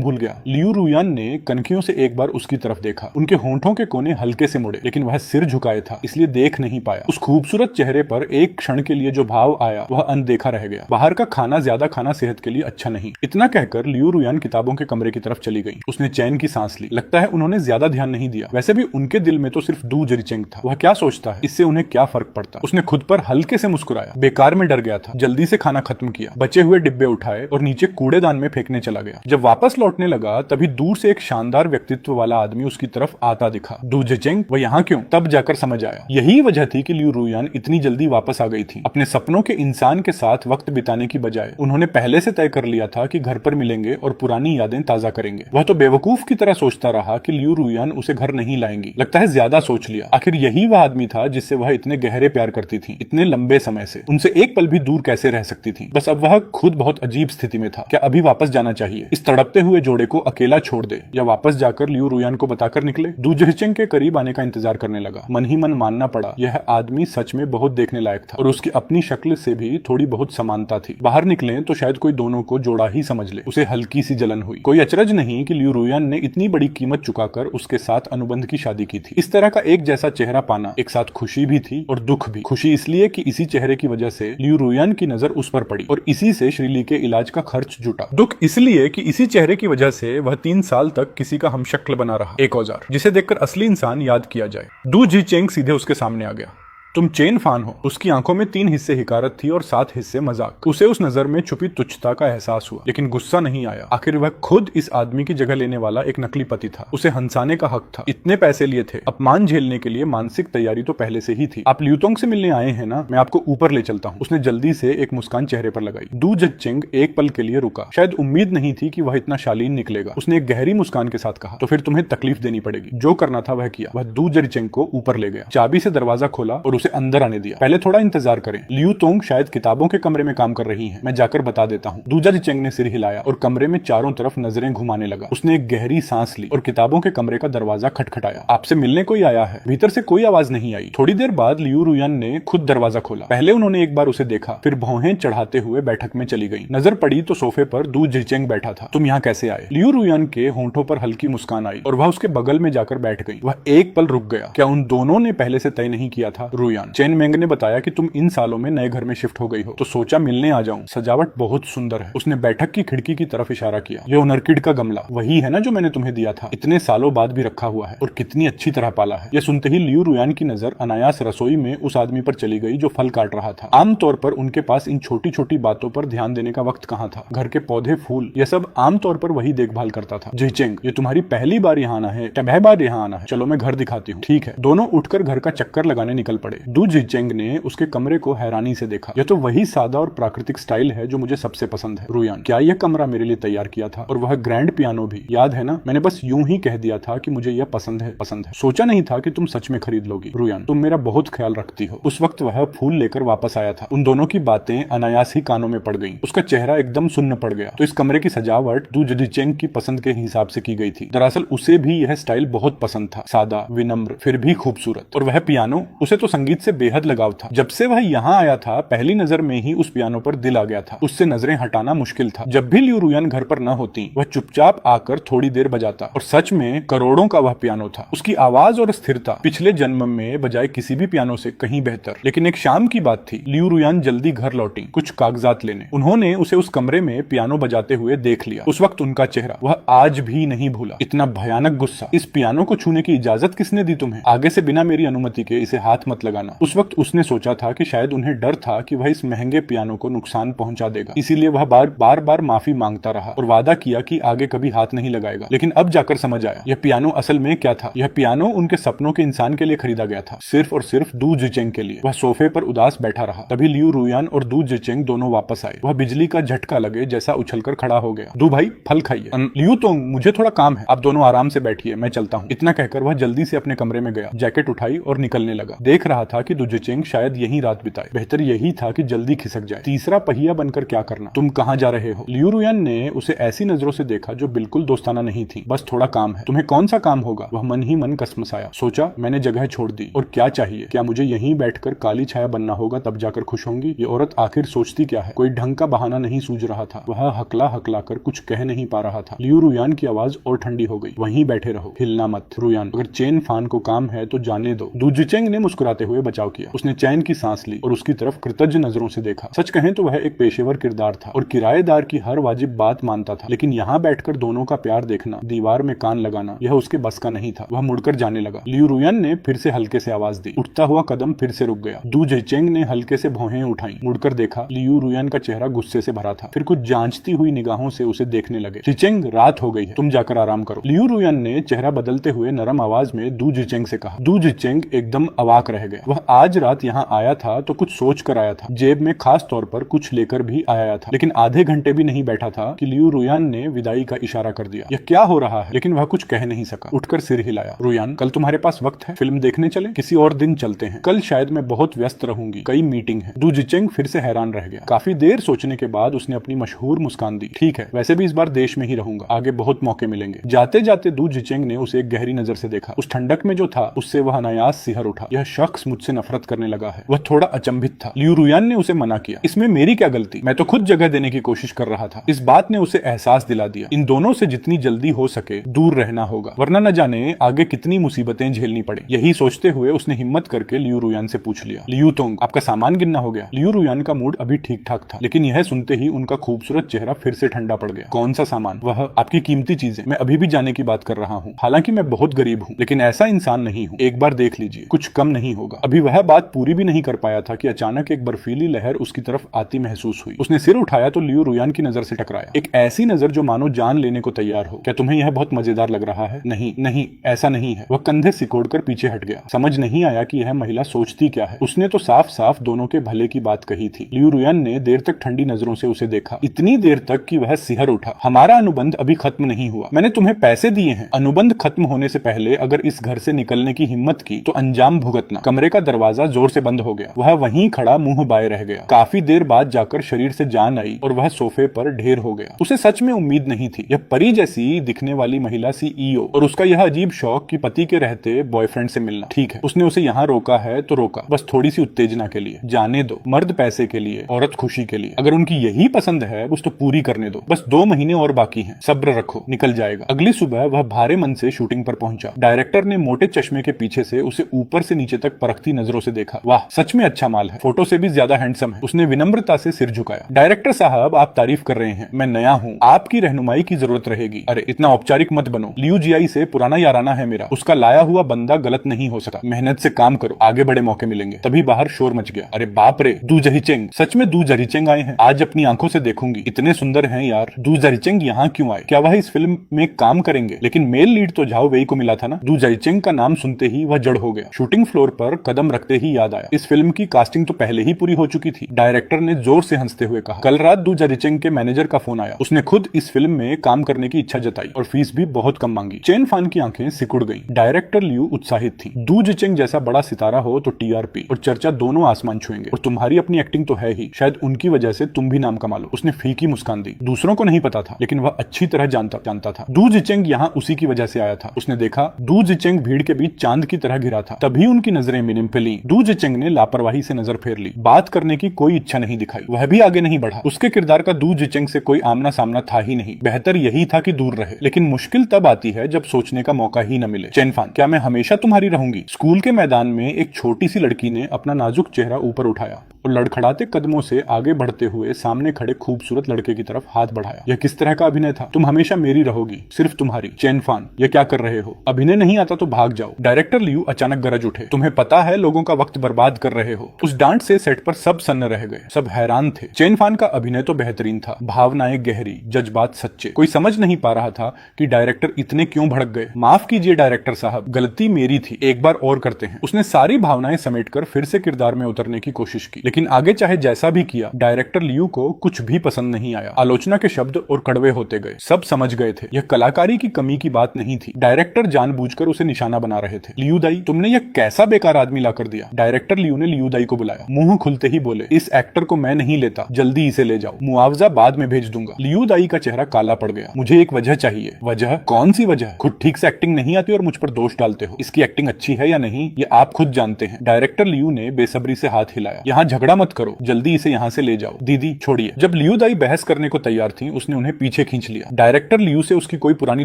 भूल गया? लियू रुयान ने कनखियों से एक बार उसकी तरफ देखा। उनके होंठों के कोने हल्के से मुड़े, लेकिन वह सिर झुकाए था, इसलिए देख नहीं पाया। उस खूबसूरत चेहरे पर एक क्षण के लिए जो भाव आया वह अनदेखा रह गया। बाहर का खाना ज्यादा खाना सेहत के लिए अच्छा नहीं। इतना कहकर लियू रुयान किताबों के कमरे की तरफ चली गई। उसने चैन की सांस ली। लगता है उन्होंने ज्यादा ध्यान नहीं दिया। वैसे भी उनके दिल में तो सिर्फ दू जिचेंग था। वह क्या सोचता है, इससे उन्हें क्या फर्क पड़ता? उसने खुद पर हल्के से मुस्कुराया। बेकार में डर गया था। जल्दी से खाना खत्म किया, बचे हुए डिब्बे उठाए और नीचे कूड़ेदान में फेंकने चला गया। जब वापस लौटने लगा तभी दूर से एक शानदार व्यक्तित्व वाला आदमी उसकी तरफ आता दिखा। दू जिचेंग, वह यहाँ क्यों? तब जाकर समझ आया, यही वजह थी कि लियू रुयान इतनी जल्दी वापस आ गई थी। अपने सपनों के इंसान के साथ वक्त बिताने की बजाय उन्होंने पहले से तय कर लिया था कि घर पर मिलेंगे और पुरानी यादें ताजा करेंगे। वह तो बेवकूफ की तरह सोचता रहा कि लियू रुयान उसे घर नहीं लाएंगी। लगता है ज्यादा सोच लिया। आखिर यही वह आदमी था जिससे वह इतने गहरे प्यार करती थी, इतने लंबे समय से। उनसे एक पल भी दूर कैसे रह सकती थी? बस अब वह खुद बहुत अजीब स्थिति में था। क्या अभी वापस जाना चाहिए? इस तड़पते हुए जोड़े को अकेला छोड़ दे, या वापस जाकर लियू रुयान को बताकर निकले? दू जिचेंग के करीब आने का इंतजार करने लगा। मन ही मन मानना पड़ा, यह आदमी सच में बहुत देखने लायक था और उसकी अपनी शक्ल से भी थोड़ी बहुत समानता थी। बाहर निकले तो शायद कोई दोनों को जोड़ा ही समझ ले। उसे हल्की सी जलन हुई। कोई अचरज नहीं कि लियू रुयान ने इतनी बड़ी कीमत चुकाकर उसके साथ अनुबंध की शादी की थी। इस तरह का एक जैसा चेहरा पाना एक साथ खुशी भी थी और दुख भी। खुशी इसलिए कि इसी चेहरे की वजह से लियू रुयान की नजर उस पर पड़ी और इसी से श्रीली के इलाज का खर्च जुटा। दुख इसलिए कि इसी चेहरे की वजह से वह 3 साल तक किसी का हमशक्ल बना रहा, एक औजार जिसे देखकर असली इंसान याद किया जाए। दू जिचेंग सीधे उसके सामने आ गया। तुम चेन फान हो? उसकी आंखों में 3 हिस्से हिकारत थी और 7 हिस्से मजाक। उसे उस नजर में छुपी तुच्छता का एहसास हुआ, लेकिन गुस्सा नहीं आया। आखिर वह खुद इस आदमी की जगह लेने वाला एक नकली पति था। उसे हंसाने का हक था। इतने पैसे लिए थे, अपमान झेलने के लिए मानसिक तैयारी तो पहले से ही थी। आप लियूतोंग से मिलने आए हैं ना, मैं आपको ऊपर ले चलता हूँ। उसने जल्दी से एक मुस्कान चेहरे पर लगाई। दू जिचेंग एक पल के लिए रुका। शायद उम्मीद नहीं थी कि वह इतना शालीन निकलेगा। उसने एक गहरी मुस्कान के साथ कहा, तो फिर तुम्हें तकलीफ देनी पड़ेगी। जो करना था वह किया। वह दू जिचेंग को ऊपर ले गया, चाबी से दरवाजा खोला और उसे अंदर आने दिया। पहले थोड़ा इंतजार करें, लियूतोंग शायद किताबों के कमरे में काम कर रही हैं, मैं जाकर बता देता हूँ। दू जिचेंग ने सिर हिलाया और कमरे में चारों तरफ नजरें घुमाने लगा। उसने एक गहरी सांस ली और किताबों के कमरे का दरवाजा खटखटाया। आपसे मिलने कोई आया है? भीतर से कोई आवाज नहीं आई। थोड़ी देर बाद लियू रुयान ने खुद दरवाजा खोला। पहले उन्होंने एक बार उसे देखा, फिर भौहें चढ़ाते हुए बैठक में चली गई। नजर पड़ी तो सोफे पर दू जिचेंग बैठा था। तुम यहाँ कैसे आए? लियू रुयान के होंठों पर हल्की मुस्कान आई और वह उसके बगल में जाकर बैठ गई। वह एक पल रुक गया। क्या उन दोनों ने पहले से तय नहीं किया था? रुयान रुयान। चेन मेंग ने बताया कि तुम इन सालों में नए घर में शिफ्ट हो गई हो, तो सोचा मिलने आ जाऊं। सजावट बहुत सुंदर है। उसने बैठक की खिड़की की तरफ इशारा किया। ये ऑर्किड का गमला वही है ना जो मैंने तुम्हें दिया था, इतने सालों बाद भी रखा हुआ है और कितनी अच्छी तरह पाला है। यह सुनते ही लियू रुयान की नजर अनायास रसोई में उस आदमी पर चली गई जो फल काट रहा था। आमतौर पर उनके पास इन छोटी छोटी बातों पर ध्यान देने का वक्त कहाँ था। घर के पौधे, फूल, यह सब आमतौर पर वही देखभाल करता था। जिचेंग, ये तुम्हारी पहली बार यहाँ आना है? 10 बार यहाँ आना है? चलो मैं घर दिखाती हूँ। ठीक है। दोनों उठकर घर का चक्कर लगाने निकल पड़े। दू जिचेंग ने उसके कमरे को हैरानी से देखा। यह तो वही सादा और प्राकृतिक स्टाइल है जो मुझे सबसे पसंद है। रुयान, क्या यह कमरा मेरे लिए तैयार किया था? और वह ग्रैंड पियानो भी, याद है ना? मैंने बस यूं ही कह दिया था कि मुझे यह पसंद है। सोचा नहीं था कि तुम सच में खरीद लोगी। रुयान, तुम मेरा बहुत ख्याल रखती हो। उस वक्त वह फूल लेकर वापस आया था। उन दोनों की बातें अनायास ही कानों में पड़ गईं। उसका चेहरा एकदम सुन्न पड़ गया। तो इस कमरे की सजावट दू जिचेंग की पसंद के हिसाब से की गई थी। दरअसल उसे भी यह स्टाइल बहुत पसंद था, सादा, विनम्र, फिर भी खूबसूरत। और वह पियानो, उसे तो संगीत से बेहद लगाव था। जब से वह यहाँ आया था पहली नजर में ही उस पियानो पर दिल आ गया था। उससे नजरें हटाना मुश्किल था। जब भी लियू रुयान घर पर न होती, वह चुपचाप आकर थोड़ी देर बजाता और सच में करोड़ों का वह पियानो था। उसकी आवाज और स्थिरता पिछले जन्म में बजाय किसी भी पियानो से कहीं बेहतर। लेकिन एक शाम की बात थी। लियू रुयान जल्दी घर लौटी कुछ कागजात लेने। उन्होंने उसे उस कमरे में पियानो बजाते हुए देख लिया। उस वक्त उनका चेहरा वह आज भी नहीं भूला। इतना भयानक गुस्सा। इस पियानो को छूने की इजाजत किसने दी तुम्हें? आगे से बिना मेरी अनुमति के इसे हाथ मत लगाना। उस वक्त उसने सोचा था कि शायद उन्हें डर था कि वह इस महंगे पियानो को नुकसान पहुंचा देगा, इसीलिए वह बार बार माफी मांगता रहा और वादा किया कि आगे कभी हाथ नहीं लगाएगा। लेकिन अब जाकर समझ आया यह पियानो असल में क्या था। यह पियानो उनके सपनों के इंसान के लिए खरीदा गया था, सिर्फ और सिर्फ दू जिचेंग के लिए। वह सोफे पर उदास बैठा रहा। तभी लियू रुयान और दू जिचेंग दोनों वापस आए। वह बिजली का झटका लगे जैसा उछलकर खड़ा हो गया। दू भाई, फल खाइए। लियू, तो मुझे थोड़ा काम है, आप दोनों आराम से बैठिए, मैं चलता हूँ। इतना कहकर वह जल्दी से अपने कमरे में गया, जैकेट उठाई और निकलने लगा। देख रहा था कि दू जिचेंग शायद यहीं रात बिताए। बेहतर यही था कि जल्दी खिसक जाए। तीसरा पहिया बनकर क्या करना? तुम कहाँ जा रहे हो? लियू रुयान ने उसे ऐसी नजरों से देखा जो बिल्कुल दोस्ताना नहीं थी। बस थोड़ा काम है। तुम्हें कौन सा काम होगा? वह मन ही मन कसमसाया। सोचा मैंने जगह छोड़ दी, और क्या चाहिए? क्या मुझे यहीं बैठकर काली छाया बनना होगा तब जाकर खुश होंगी? ये औरत आखिर सोचती क्या है? कोई ढंग का बहाना नहीं सूझ रहा था। वह हकला हकला कर कुछ कह नहीं पा रहा था। लियू रुयान की आवाज और ठंडी हो गई। वहीं बैठे रहो, हिलना मत। रुयान, अगर चेन फान को काम है तो जाने दो। दू जिचेंग ने मुस्कुराते हुए बचाव किया। उसने चैन की सांस ली और उसकी तरफ कृतज्ञ नजरों से देखा। सच कहें तो वह एक पेशेवर किरदार था और किराएदार की हर वाजिब बात मानता था। लेकिन यहाँ बैठकर दोनों का प्यार देखना, दीवार में कान लगाना, यह उसके बस का नहीं था। वह मुड़कर जाने लगा। लियू रुयान ने फिर से हल्के से आवाज दी। उठता हुआ कदम फिर से रुक गया। दू जिचेंग ने हल्के से भौहें उठाई। मुड़कर देखा। लियू रुयान का चेहरा गुस्से से भरा था। फिर कुछ जांचती हुई निगाहों से उसे देखने लगे। जिचेंग, रात हो गई है, तुम जाकर आराम करो। लियू रुयान ने चेहरा बदलते हुए नरम आवाज में दू जिचेंग से कहा। दू जिचेंग एकदम अवाक रह गया। वह आज रात यहाँ आया था तो कुछ सोच कर आया था। जेब में खास तौर पर कुछ लेकर भी आया था। लेकिन आधे घंटे भी नहीं बैठा था कि लियू रुयान ने विदाई का इशारा कर दिया। यह क्या हो रहा है? लेकिन वह कुछ कह नहीं सका। उठकर सिर हिलाया। रुयान, कल तुम्हारे पास वक्त है? फिल्म देखने चले? किसी और दिन चलते हैं। कल शायद मैं बहुत व्यस्त रहूंगी, कई मीटिंग है। दू जिचेंग फिर से हैरान रह गया। काफी देर सोचने के बाद उसने अपनी मशहूर मुस्कान दी। ठीक है, वैसे भी इस बार देश में ही रहूंगा, आगे बहुत मौके मिलेंगे। जाते जाते दू जिचेंग ने उसे एक गहरी नजर से देखा। उस ठंडक में जो था उससे वह अनायास सिहर उठा। यह शख्स मुझसे नफरत करने लगा है। वह थोड़ा अचंभित था। लियू रुयान ने उसे मना किया। इसमें मेरी क्या गलती? मैं तो खुद जगह देने की कोशिश कर रहा था। इस बात ने उसे एहसास दिला दिया इन दोनों से जितनी जल्दी हो सके दूर रहना होगा, वरना न जाने आगे कितनी मुसीबतें झेलनी पड़े। यही सोचते हुए उसने हिम्मत करके लियू रुयान से पूछ लिया, लियू तोंग, आपका सामान गिनना हो गया? लियू रुयान का मूड अभी ठीक ठाक था, लेकिन यह सुनते ही उनका खूबसूरत चेहरा फिर से ठंडा पड़ गया। कौन सा सामान? वह आपकी कीमती चीजें। मैं अभी भी जाने की बात कर रहा हूँ। हालांकि मैं बहुत गरीब हूँ, लेकिन ऐसा इंसान नहीं हूँ। एक बार देख लीजिए, कुछ कम नहीं होगा। अभी वह बात पूरी भी नहीं कर पाया था कि अचानक एक बर्फीली लहर उसकी तरफ आती महसूस हुई। उसने सिर उठाया तो लियू रुयान की नजर से टकराया। एक ऐसी नजर जो मानो जान लेने को तैयार हो। क्या तुम्हें यह बहुत मजेदार लग रहा है? नहीं नहीं, ऐसा नहीं है। वह कंधे सिकोड़कर पीछे हट गया। समझ नहीं आया कि यह महिला सोचती क्या है। उसने तो साफ साफ दोनों के भले की बात कही थी। लियू रुयान ने देर तक ठंडी नजरों से उसे देखा, इतनी देर तक कि वह सिहर उठा। हमारा अनुबंध अभी खत्म नहीं हुआ। मैंने तुम्हें पैसे दिए हैं। अनुबंध खत्म होने से पहले अगर इस घर से निकलने की हिम्मत की तो अंजाम भुगतना। कमरे का दरवाजा जोर से बंद हो गया। वह वहीं खड़ा मुंह बाए रह गया। काफी देर बाद जाकर शरीर से जान आई और वह सोफे पर ढेर हो गया। उसे सच में उम्मीद नहीं थी। यह परी जैसी दिखने वाली महिला सीईओ और उसका यह अजीब शौक कि पति के रहते बॉयफ्रेंड से मिलना। ठीक है, उसने उसे यहाँ रोका है तो रोका, बस थोड़ी सी उत्तेजना के लिए। जाने दो, मर्द पैसे के लिए, औरत खुशी के लिए। अगर उनकी यही पसंद है बस तो पूरी करने दो। बस 2 महीने और बाकी हैं, सब्र रखो, निकल जाएगा। अगली सुबह वह भारे मन से शूटिंग पर पहुंचा। डायरेक्टर ने मोटे चश्मे के पीछे से उसे ऊपर से नीचे तक परखते परखती नजरों से देखा। वाह, सच में अच्छा माल है, फोटो से भी ज्यादा हैंडसम है। उसने विनम्रता से सिर झुकाया। डायरेक्टर साहब, आप तारीफ कर रहे हैं, मैं नया हूँ, आपकी रहनुमाई की जरूरत रहेगी। अरे इतना औपचारिक मत बनो, लियू जियाई से पुराना याराना है मेरा, उसका लाया हुआ बंदा गलत नहीं हो सकता। मेहनत से काम करो, आगे बड़े मौके मिलेंगे। तभी बाहर शोर मच गया। अरे बाप रे, दू जहीचेंग, सच में दू जहीचेंग आए हैं, आज अपनी आंखों से देखूंगी, इतने सुंदर हैं यार। दू जहीचेंग यहाँ क्यों आए? क्या वह इस फिल्म में काम करेंगे? लेकिन मेल लीड तो झाओ वेई को मिला था ना। दू जहीचेंग का नाम सुनते ही वह जड़ हो गया। शूटिंग फ्लोर पर कदम रखते ही याद आया, इस फिल्म की कास्टिंग तो पहले ही पूरी हो चुकी थी। डायरेक्टर ने जोर से हंसते हुए कहा, कल रात दू जहीचेंग के मैनेजर का फोन आया, उसने खुद इस फिल्म में काम करने की इच्छा जताई और फीस भी बहुत कम मांगी। चेन फान की आंखें सिकुड़ गईं। डायरेक्टर लियू उत्साहित थी। दू जहीचेंग जैसा बड़ा सितारा हो तो टीआरपी और चर्चा दोनों आसमान छुएंगे, और तुम्हारी अपनी एक्टिंग तो है ही, शायद उनकी वजह से तुम भी नाम कमा लो। उसने फीकी मुस्कान दी। दूसरों को नहीं पता था, लेकिन वह अच्छी तरह जानता था। दू जहीचेंग यहाँ उसी की वजह से आया था। उसने देखा दू जहीचेंग भीड़ के बीच चांद की तरह घिरा था, तभी उनकी नजरें मिनिम पे ली। दू जहीचेंग ने लापरवाही से नजर फेर ली। बात करने की कोई इच्छा नहीं दिखाई, वह भी आगे नहीं बढ़ा। उसके किरदार का दू जहीचेंग से कोई आमना सामना था ही नहीं। बेहतर यही था कि दूर रहे, लेकिन मुश्किल तब आती है जब सोचने का मौका ही न मिले। चेनफान, क्या मैं हमेशा तुम्हारी रहूंगी? स्कूल के मैदान में एक छोटी सी लड़की ने अपना नाजुक चेहरा ऊपर उठाया और लड़खड़ाते कदमों से आगे बढ़ते हुए सामने खड़े खूबसूरत लड़के की तरफ हाथ बढ़ाया। यह किस तरह का अभिनय था? तुम हमेशा मेरी रहोगी, सिर्फ तुम्हारी। चेनफान, यह क्या कर रहे हो? अभिनय नहीं आता तो भाग जाओ। डायरेक्टर लियू अचानक गरज उठे, तुम्हें पता है लोगों का वक्त बर्बाद कर रहे हो। उस डांट से सेट पर सब सन्न रह गए, सब हैरान थे। चेनफान का अभिनय तो बेहतरीन था, भावनाएं गहरी, जज्बात सच्चे। कोई समझ नहीं पा रहा था कि डायरेक्टर इतने क्यों भड़क गए। माफ कीजिए डायरेक्टर साहब, गलती मेरी थी, एक बार और करते हैं। उसने सारी भावनाएं समेटकर फिर से किरदार में उतरने की कोशिश की, लेकिन आगे चाहे जैसा भी किया, डायरेक्टर लियू को कुछ भी पसंद नहीं आया। आलोचना के शब्द और कड़वे होते गए। सब समझ गए थे, यह कलाकारी की कमी की बात नहीं थी। डायरेक्टर जानबूझकर उसे निशाना बना रहे थे। लियू दाई, तुमने यह कैसा बेकार आदमी लाकर दिया? डायरेक्टर लियू ने लियू दाई को बुलाया। मुंह खुलते ही बोले, इस एक्टर को मैं नहीं लेता, जल्दी इसे ले जाओ, मुआवजा बाद में भेज दूंगा। लियू दाई का चेहरा काला पड़ गया। मुझे एक वजह चाहिए। वजह? कौन सी वजह? खुद ठीक से एक्टिंग नहीं आती और मुझ पर दोष डालते हो। इसकी एक्टिंग अच्छी है या नहीं, ये आप खुद जानते हैं। डायरेक्टर लियू ने बेसब्री से हाथ हिलाया। यहाँ झगड़ा मत करो, जल्दी इसे यहाँ से ले जाओ। दीदी छोड़िए। जब लियू दाई बहस करने को तैयार थी, उसने उन्हें पीछे खींच लिया। डायरेक्टर लियू से उसकी कोई पुरानी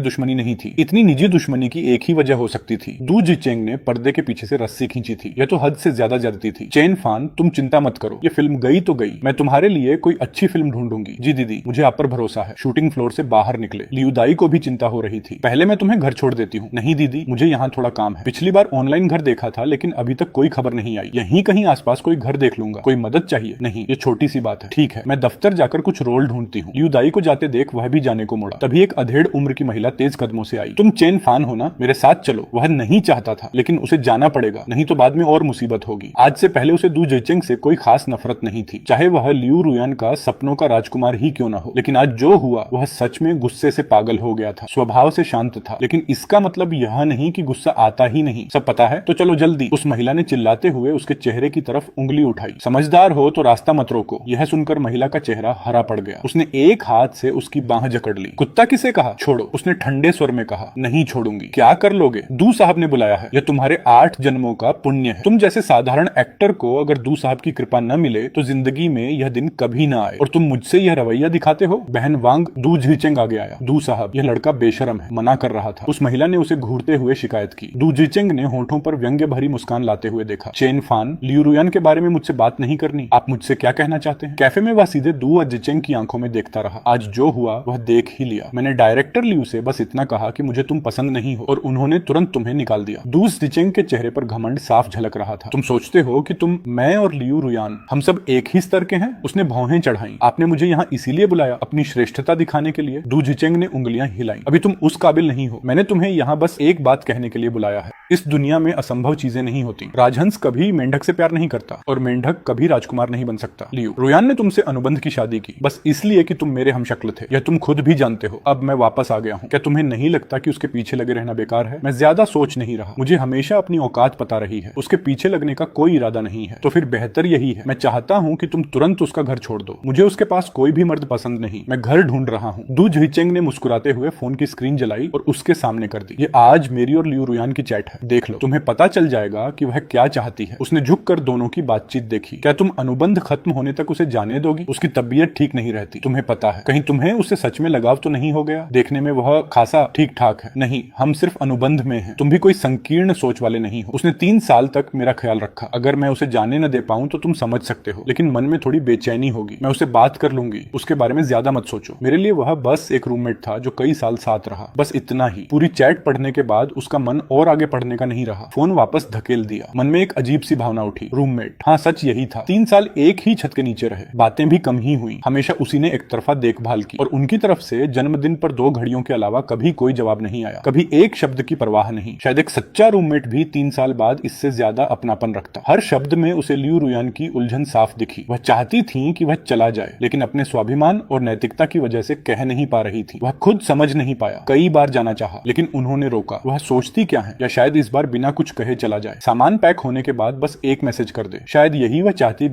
दुश्मनी नहीं थी। इतनी निजी दुश्मनी की एक ही वजह हो सकती थी, दू जहीचेंग ने पर्दे के पीछे से रस्सी खींची थी। यह तो हद से ज्यादा ज्यादती थी। चेन फान, तुम चिंता मत करो, ये फिल्म गई तो गई, मैं तुम्हारे लिए कोई अच्छी फिल्म ढूंढूंगी। जी दीदी, मुझे आप पर भरोसा है। शूटिंग फ्लोर से बाहर निकले। लियू दाई को भी चिंता हो रही थी। पहले मैं तुम्हें घर छोड़ देती हूँ। नहीं दीदी, मुझे यहाँ थोड़ा काम है। पिछली बार ऑनलाइन घर देखा था, लेकिन अभी तक कोई खबर नहीं आई। यहीं कहीं आसपास कोई घर देख लूंगा। कोई मदद चाहिए? नहीं, ये छोटी सी बात है। ठीक है, मैं दफ्तर जाकर कुछ रोल ढूंढती हूँ। लियू दाई को जाते देख वह भी जाने को मुड़ा। तभी एक अधेड़ उम्र की महिला तेज कदमों से आई। तुम चेन फान हो ना, मेरे साथ चलो। वह नहीं चाहता था, लेकिन उसे जाना पड़ेगा, नहीं तो बाद में और मुसीबत होगी। आज से पहले उसे दू जहीचेंग से कोई खास नफरत नहीं थी, चाहे वह लियू रुयान का सपनों का राजकुमार ही क्यों ना हो। लेकिन आज जो हुआ, वह सच में गुस्से से पागल हो गया था। स्वभाव से शांत था, लेकिन इसका मतलब यह नहीं कि गुस्सा आता ही नहीं। सब पता है तो चलो जल्दी। उस महिला ने चिल्लाते हुए उसके चेहरे की तरफ उंगली उठाई। समझदार हो तो रास्ता मत रोको। यह सुनकर महिला का चेहरा हरा पड़ गया। उसने एक हाथ से उसकी बांह जकड़ ली। कुत्ता किसे कहा? छोड़ो। उसने ठंडे स्वर में कहा। नहीं छोड़ूंगी। क्या कर लोगे? दू साहब ने बुलाया है। यह तुम्हारे 8 जन्मों का पुण्य है। तुम जैसे साधारण एक्टर को अगर दू साहब की कृपा न मिले तो जिंदगी में यह दिन कभी न आए, और तुम मुझसे यह रवैया दिखाते हो। बहन वांग, दू जहीचेंग आगे आया। दू साहब, यह लड़का बेशरम है, मना कर रहा था। उस महिला ने उसे घूरते हुए शिकायत की। दू जहीचेंग ने होठों पर व्यंग्य भरी मुस्कान लाते हुए देखा। चेन फान, लियू रुयान के बारे में मुझसे बात नहीं करनी। आप मुझसे क्या कहना चाहते हैं? कैफे में वह सीधे दू जहीचेंग की आंखों में देखता रहा। आज जो हुआ वह देख ही लिया। मैंने डायरेक्टर लियू से बस इतना कहा कि मुझे तुम पसंद नहीं हो, और उन्होंने तुरंत तुम्हें निकाल दिया। दू जहीचेंग के चेहरे पर घमंड साफ झलक रहा था। तुम सोचते हो कि तुम, मैं और लियू रुयान, हम सब एक ही स्तर के हैं? उसने भौहें चढ़ाई। आपने मुझे यहाँ इसीलिए बुलाया, अपनी श्रेष्ठता दिखाने के लिए? दू जहीचेंग ने उंगलियां हिलाई। अभी तुम उस काबिल नहीं हो। मैंने तुम्हें यहाँ बस एक बात कहने के लिए बुलाया है। इस दुनिया में असंभव चीजें नहीं होती। राजहंस कभी मेंढक से प्यार नहीं करता, और मेंढक कभी राजकुमार नहीं बन सकता। लियू रुयान ने तुमसे अनुबंध की शादी की बस इसलिए कि तुम मेरे हमशक्ल थे। यह तुम खुद भी जानते हो। अब मैं वापस आ गया हूँ। क्या तुम्हें नहीं लगता कि उसके पीछे लगे रहना बेकार है? मैं ज्यादा सोच नहीं रहा। मुझे हमेशा अपनी औकात पता रही है। उसके पीछे लगने का कोई इरादा नहीं है। तो फिर बेहतर यही है, मैं चाहता हूँ कि तुम तुरंत उसका घर छोड़ दो। मुझे उसके पास कोई भी मर्द पसंद नहीं। मैं घर ढूंढ रहा हूँ। दू जहीचेंग ने मुस्कुराते हुए फोन की स्क्रीन जलाई और उसके सामने कर दी। ये आज मेरी और लियू रुयान की चैट है, देख लो। तुम्हें पता चल जाएगा कि वह क्या चाहती है। उसने झुककर दोनों की बातचीत देखी। क्या तुम अनुबंध खत्म होने तक उसे जाने दोगी? उसकी तबीयत ठीक नहीं रहती, तुम्हें पता है। कहीं तुम्हें उससे सच में लगाव तो नहीं हो गया? देखने में वह खासा ठीक ठाक है। नहीं, हम सिर्फ अनुबंध में हैं। तुम भी कोई संकीर्ण सोच वाले नहीं हो। उसने 3 साल साल तक मेरा ख्याल रखा। अगर मैं उसे जाने न दे पाऊं तो तुम समझ सकते हो, लेकिन मन में थोड़ी बेचैनी होगी। मैं उसे बात कर लूंगी, उसके बारे में ज्यादा मत सोचो। मेरे लिए वह बस एक रूममेट था जो कई साल साथ रहा, बस इतना ही। पूरी चैट पढ़ने के बाद उसका मन और आगे पढ़ने का नहीं रहा। फोन वापस धकेल दिया। मन में एक अजीब सी भावना उठी। रूममेट, हाँ सच यही था। 3 साल एक ही छत के नीचे रहे, बातें भी कम ही हुई। हमेशा उसी ने एक तरफा देखभाल की और उनकी तरफ से जन्मदिन पर 2 घड़ियों के अलावा कभी कोई जवाब नहीं आया, कभी एक शब्द की परवाह नहीं। शायद एक सच्चा रूममेट भी 3 साल बाद इससे ज्यादा अपनापन रखता। हर शब्द में उसे लियू रुयान की उलझन साफ दिखी। वह चाहती थी कि वह चला जाए, लेकिन अपने स्वाभिमान और नैतिकता की वजह से कह नहीं पा रही थी। वह खुद समझ नहीं पाया। कई बार जाना चाहा, लेकिन उन्होंने रोका। वह सोचती क्या है, या शायद इस बार बिना कुछ कहे चला जाए। सामान पैक होने के बाद बस एक मैसेज कर दे। शायद यही वह चाहती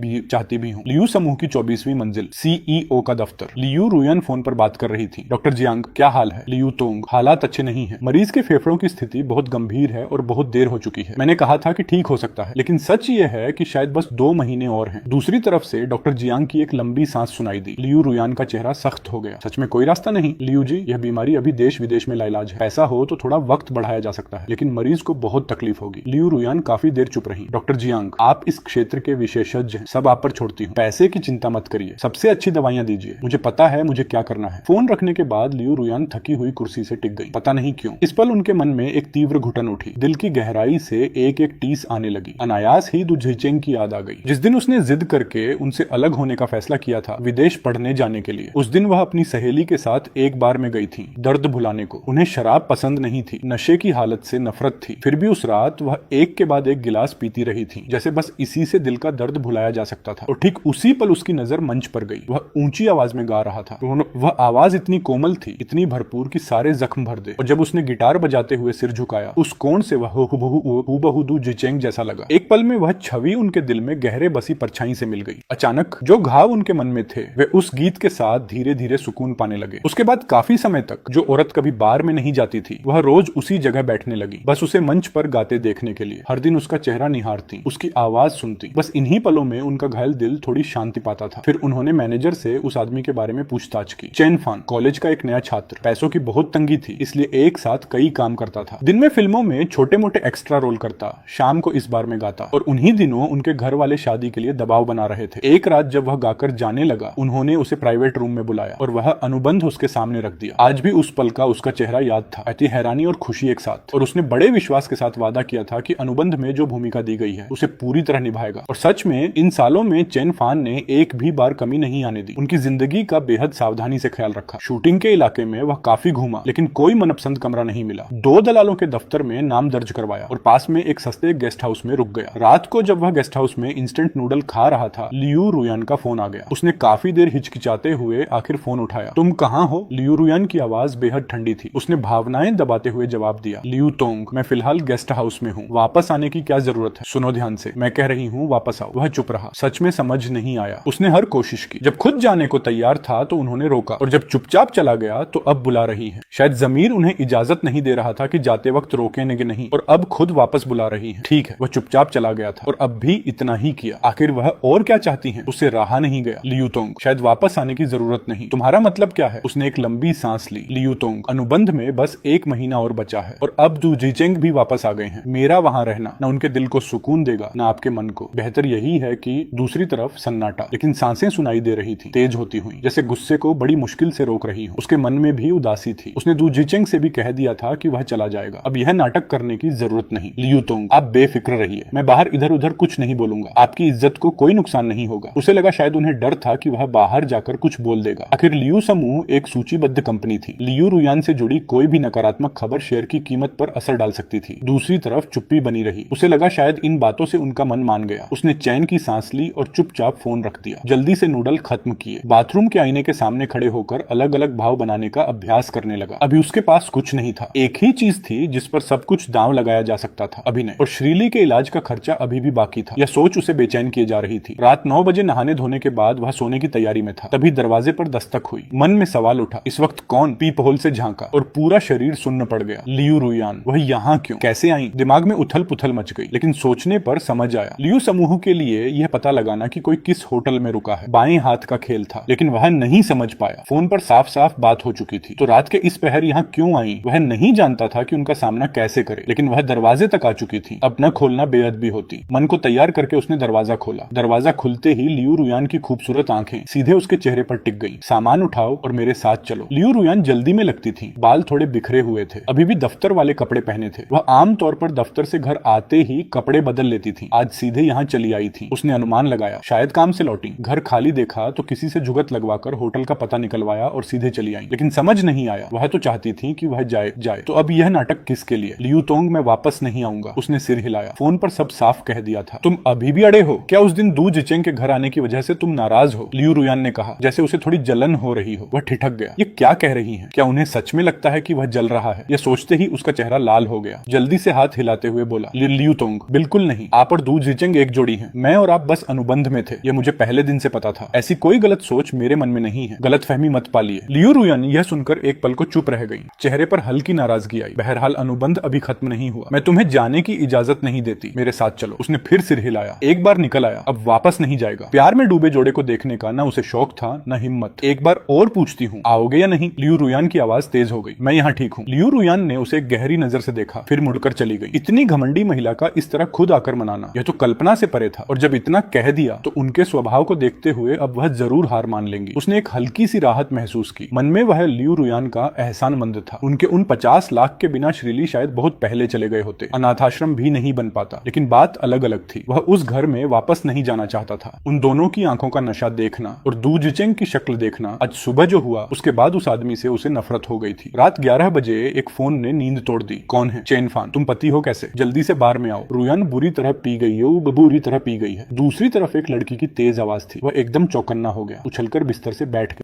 भी हूँ। लियू समूह की 24वीं मंजिल, सीईओ का दफ्तर। लियू रुयान फोन पर बात कर रही थी। डॉक्टर जियांग, क्या हाल है? लियू तोंग, हालात अच्छे नहीं है। मरीज के फेफड़ों की स्थिति बहुत गंभीर है और बहुत देर हो चुकी है। मैंने कहा था कि ठीक हो सकता है, लेकिन सच ये है कि शायद बस 2 महीने और हैं। दूसरी तरफ से डॉक्टर जियांग की एक लंबी सांस सुनाई दी। लियू रुयान का चेहरा सख्त हो गया। सच में कोई रास्ता नहीं? लियू जी, यह बीमारी अभी देश विदेश में लाइलाज है। ऐसा हो तो थोड़ा वक्त बढ़ाया जा सकता है, लेकिन मरीज को बहुत तकलीफ होगी। लियू रुयान काफी देर चुप रही। डॉक्टर जियांग, आप इस क्षेत्र के विशेषज्ञ हैं, सब आप पर छोड़ती हूँ। पैसे की चिंता मत करिए, सबसे अच्छी दवाइयां दीजिए। मुझे पता है मुझे क्या करना है। फोन रखने के बाद लियू रुयान थकी हुई कुर्सी से टिक गई। पता नहीं क्यों इस पल उनके मन में एक तीव्र घुटन उठी। दिल की गहराई से एक एक टीस आने लगी। अनायास ही दु झिचेंग की याद आ गई। जिस दिन उसने जिद करके उनसे अलग होने का फैसला किया था, विदेश पढ़ने जाने के लिए, उस दिन वह अपनी सहेली के साथ एक बार में गई थी, दर्द भुलाने को। उन्हें शराब पसंद नहीं थी, नशे की हालत से नफरत थी। फिर भी उस रात वह एक के बाद एक गिलास पीती रही थी, जैसे बस इसी से दिल का दर्द भुलाया जा सकता था। और ठीक उसी पल उसकी नजर मंच पर गई। वह ऊंची आवाज में गा रहा था। वह आवाज इतनी कोमल थी, इतनी भरपूर कि सारे जख्म भर दे। और जब उसने गिटार बजाते हुए सिर झुकाया, उस कोण से वह हूबहू दु झिचेंग जैसा लगा। एक पल में वह छवि उनके दिल में गहरे बसी परछाई से मिल गई। अचानक जो घाव उनके मन में थे, वे उस गीत के साथ धीरे धीरे सुकून पाने लगे। उसके बाद काफी समय तक जो औरत कभी बार में नहीं जाती थी, वह रोज उसी जगह बैठने लगी, बस उसे मंच पर गाते देखने के लिए। हर दिन उसका चेहरा निहारती, उसकी आवाज सुनती। बस इन्हीं पलों में उनका घायल दिल थोड़ी शांति पाता था। फिर उन्होंने मैनेजर से उस आदमी के बारे में पूछताछ की। चेन फान, कॉलेज का एक नया छात्र, पैसों की बहुत तंगी थी, इसलिए एक साथ कई काम करता था। दिन में फिल्मों में छोटे मोटे एक्स्ट्रा रोल करता, शाम को इस बार में गाता। और उन्हीं दिनों उनके घर वाले शादी के लिए दबाव बना रहे थे। एक रात जब वह गाकर जाने लगा, उन्होंने उसे प्राइवेट रूम में बुलाया और वह अनुबंध उसके सामने रख दिया। आज भी उस पल का उसका चेहरा याद था, अति हैरानी और खुशी एक साथ। और उसने बड़े विश्वास के साथ वादा किया था कि अनुबंध में जो भूमिका दी गई है उसे पूरी तरह निभाएगा। और सच में इन सालों में चेन फान ने एक भी बार कमी नहीं आने दी। उनकी जिंदगी का बेहद सावधानी से ख्याल रखा। शूटिंग के इलाके में वह काफी घूमा, लेकिन कोई मनपसंद कमरा नहीं मिला। 2 दलालों के दफ्तर में नाम दर्ज करवाया और पास में एक सस्ते गेस्ट हाउस में रुक गया। रात को जब वह गेस्ट हाउस में इंस्टेंट नूडल खा रहा था, लियू रुयान का फोन आ गया। उसने काफी देर हिचकिचाते हुए आखिर फोन उठाया। तुम कहाँ हो? लियू रुयान की आवाज बेहद ठंडी थी। उसने भावनाएं दबाते हुए जवाब दिया, लियू तोंग, मैं फिलहाल गेस्ट हाउस में हूँ, वापस आने की क्या जरूरत है? सुनो ध्यान से, मैं कह रही हूँ वापस आओ। वह चुप रहा। सच में समझ नहीं आया। उसने हर कोशिश की। जब खुद जाने को तैयार था तो उन्होंने रोका, और जब चुपचाप चला गया तो अब बुला रही है। शायद जमीर उन्हें इजाजत नहीं दे रहा था कि जाते वक्त रोकेंगे नहीं, और अब खुद वापस बुला रही है। ठीक है, वह चुपचाप चला गया था और अब भी इतना ही किया। आखिर वह और क्या चाहती है? उससे रहा नहीं गया। लियू तोंग, शायद वापस आने की जरूरत नहीं। तुम्हारा मतलब क्या है? उसने एक लंबी सांस ली। लियू तोंग, अनुबंध में बस 1 महीना और बचा है, और अब दु झिचेंग भी वापस आ गए हैं। मेरा वहां रहना न उनके दिल को सुकून देगा, न आपके मन को। बेहतर यही है कि दूसरी तरफ सन्नाटा, लेकिन सांसें सुनाई दे रही थी, तेज होती हुई, जैसे गुस्से को बड़ी मुश्किल से रोक रही हो। उसके मन में भी उदासी थी। उसने दु झिचेंग से भी कह दिया था कि वह चला जाएगा। अब यह नाटक करने की जरूरत नहीं। लियू तोंग, आप बेफिक्र रहिए, मैं बाहर इधर उधर कुछ नहीं बोलूंगा। आपकी इज्जत को कोई नुकसान नहीं होगा। उसे लगा शायद उन्हें डर था कि वह बाहर जाकर कुछ बोल देगा। आखिर लियू समूह एक सूचीबद्ध कंपनी थी। लियू रुयान से जुड़ी कोई भी नकारात्मक खबर शेयर की कीमत पर असर डाल सकती थी। दूसरी तरफ चुप्पी बनी रही। उसे लगा शायद इन बातों से उनका मन मान गया। उसने चैन की सांस ली और चुपचाप फोन रख दिया। जल्दी से नूडल खत्म किए। बाथरूम के आईने के सामने खड़े होकर अलग अलग भाव बनाने का अभ्यास करने लगा। अभी उसके पास कुछ नहीं था। एक ही चीज थी जिस पर सब कुछ दांव लगाया जा सकता था, अभिनय। और श्रीली के इलाज का खर्चा अभी भी बाकी था। यह सोच उसे बेचैन किए जा रही थी। रात 9 बजे नहाने धोने के बाद वह सोने की तैयारी में था। तभी दरवाजे पर दस्तक हुई। मन में सवाल उठा, इस वक्त कौन? पीप होल से झांका और पूरा शरीर सुन्न पड़ गया। लियू रुयान, वह यहाँ क्यों? कैसे आई? दिमाग में उथल पुथल मच गई, लेकिन सोचने पर समझ आया। लियू समूह के लिए यह पता लगाना कि कोई किस होटल में रुका है बाएं हाथ का खेल था, लेकिन वह नहीं समझ पाया। फोन पर साफ साफ बात हो चुकी थी। तो रात के इस पहर यहाँ क्यों आई? वह नहीं जानता था कि उनका सामना कैसे करे, लेकिन वह दरवाजे तक आ चुकी थी। अब तब न खोलना बेअदबी होती। मन को तैयार करके उसने दरवाजा खोला। दरवाजा खुलते ही लियू रुयान की खूबसूरत आंखें सीधे उसके चेहरे पर टिक गई। सामान उठाओ और मेरे साथ चलो। लियू रुयान जल्दी में लगती थी, बाल थोड़े बिखरे हुए थे, अभी भी दफ्तर वाले कपड़े पहने थे। वह आमतौर पर दफ्तर से घर आते ही कपड़े बदल लेती थी, आज सीधे यहाँ चली आई थी। उसने अनुमान लगाया शायद काम से लौटी। घर खाली देखा तो किसी से जुगत लगवाकर होटल का पता निकलवाया और सीधे चली आई। लेकिन समझ नहीं आया, वह तो चाहती थी कि वह जाए तो अब यह नाटक किसके लिए? लियू तोंग, मैं वापस नहीं आऊंगा। उसने सिर हिलाया। फोन पर सब साफ कह दिया था। तुम अभी भी अड़े हो क्या? उस दिन दू जिचेंग के घर आने की वजह से तुम नाराज हो? लियू रुयान ने कहा, जैसे उसे थोड़ी जलन हो रही हो। वह ठिठक गया। ये क्या कह रही हैं? क्या उन्हें सच में लगता है कि वह जल रहा है? यह सोचते ही उसका चेहरा लाल हो गया। जल्दी से हाथ हिलाते हुए बोला, लियू तोंग, बिल्कुल नहीं। आप और दू जिचेंग एक जोड़ी हैं। मैं और आप बस अनुबंध में थे, यह मुझे पहले दिन से पता था। ऐसी कोई गलत सोच मेरे मन में नहीं है, गलतफहमी मत पालिए। लियू रुयान यह सुनकर एक पल को चुप रह गई। चेहरे पर हल्की नाराजगी आई। बहरहाल अनुबंध अभी खत्म नहीं हुआ। मैं तुम्हें जाने की इजाजत नहीं देती, मेरे साथ चलो। उसने फिर सिर हिलाया। एक बार निकल आया, अब वापस नहीं जाएगा। प्यार में डूबे जोड़े को देखने का न उसे शौक था न हिम्मत। एक बार और पूछती हूँ, आओगे या नहीं? लियू रुयान की आवाज तेज हो गई। मैं यहाँ ठीक हूँ। लियू रुयान ने उसे गहरी नजर से देखा, फिर मुड़कर चली गई। इतनी घमंडी महिला का इस तरह खुद आकर मनाना, यह तो कल्पना से परे था। और जब इतना कह दिया तो उनके स्वभाव को देखते हुए अब वह जरूर हार मान लेंगी। उसने एक हल्की सी राहत महसूस की। मन में वह लियू रुयान का एहसानमंद था। उनके उन 50 लाख के बिना श्रीली शायद बहुत पहले चले गए होते, अनाथाश्रम भी नहीं बन पाता। लेकिन बात अलग अलग थी। वह उस घर में वापस नहीं जाना चाहता था। उन दोनों की आंखों का नशा देखना और दू जिचेंग की शक्ल देखना, आज सुबह जो हुआ उसके बाद उस आदमी से उसे नफरत हो गई थी। रात 11 बजे एक फोन ने नींद तोड़ दी। कौन है? चेन फान। तुम पति हो कैसे? जल्दी से बार में आओ। रुयान बुरी तरह पी गई है, बुरी तरह पी गई है। दूसरी तरफ एक लड़की की तेज आवाज थी। वह एकदम चौकन्ना हो गया, उछलकर बिस्तर से बैठ गया।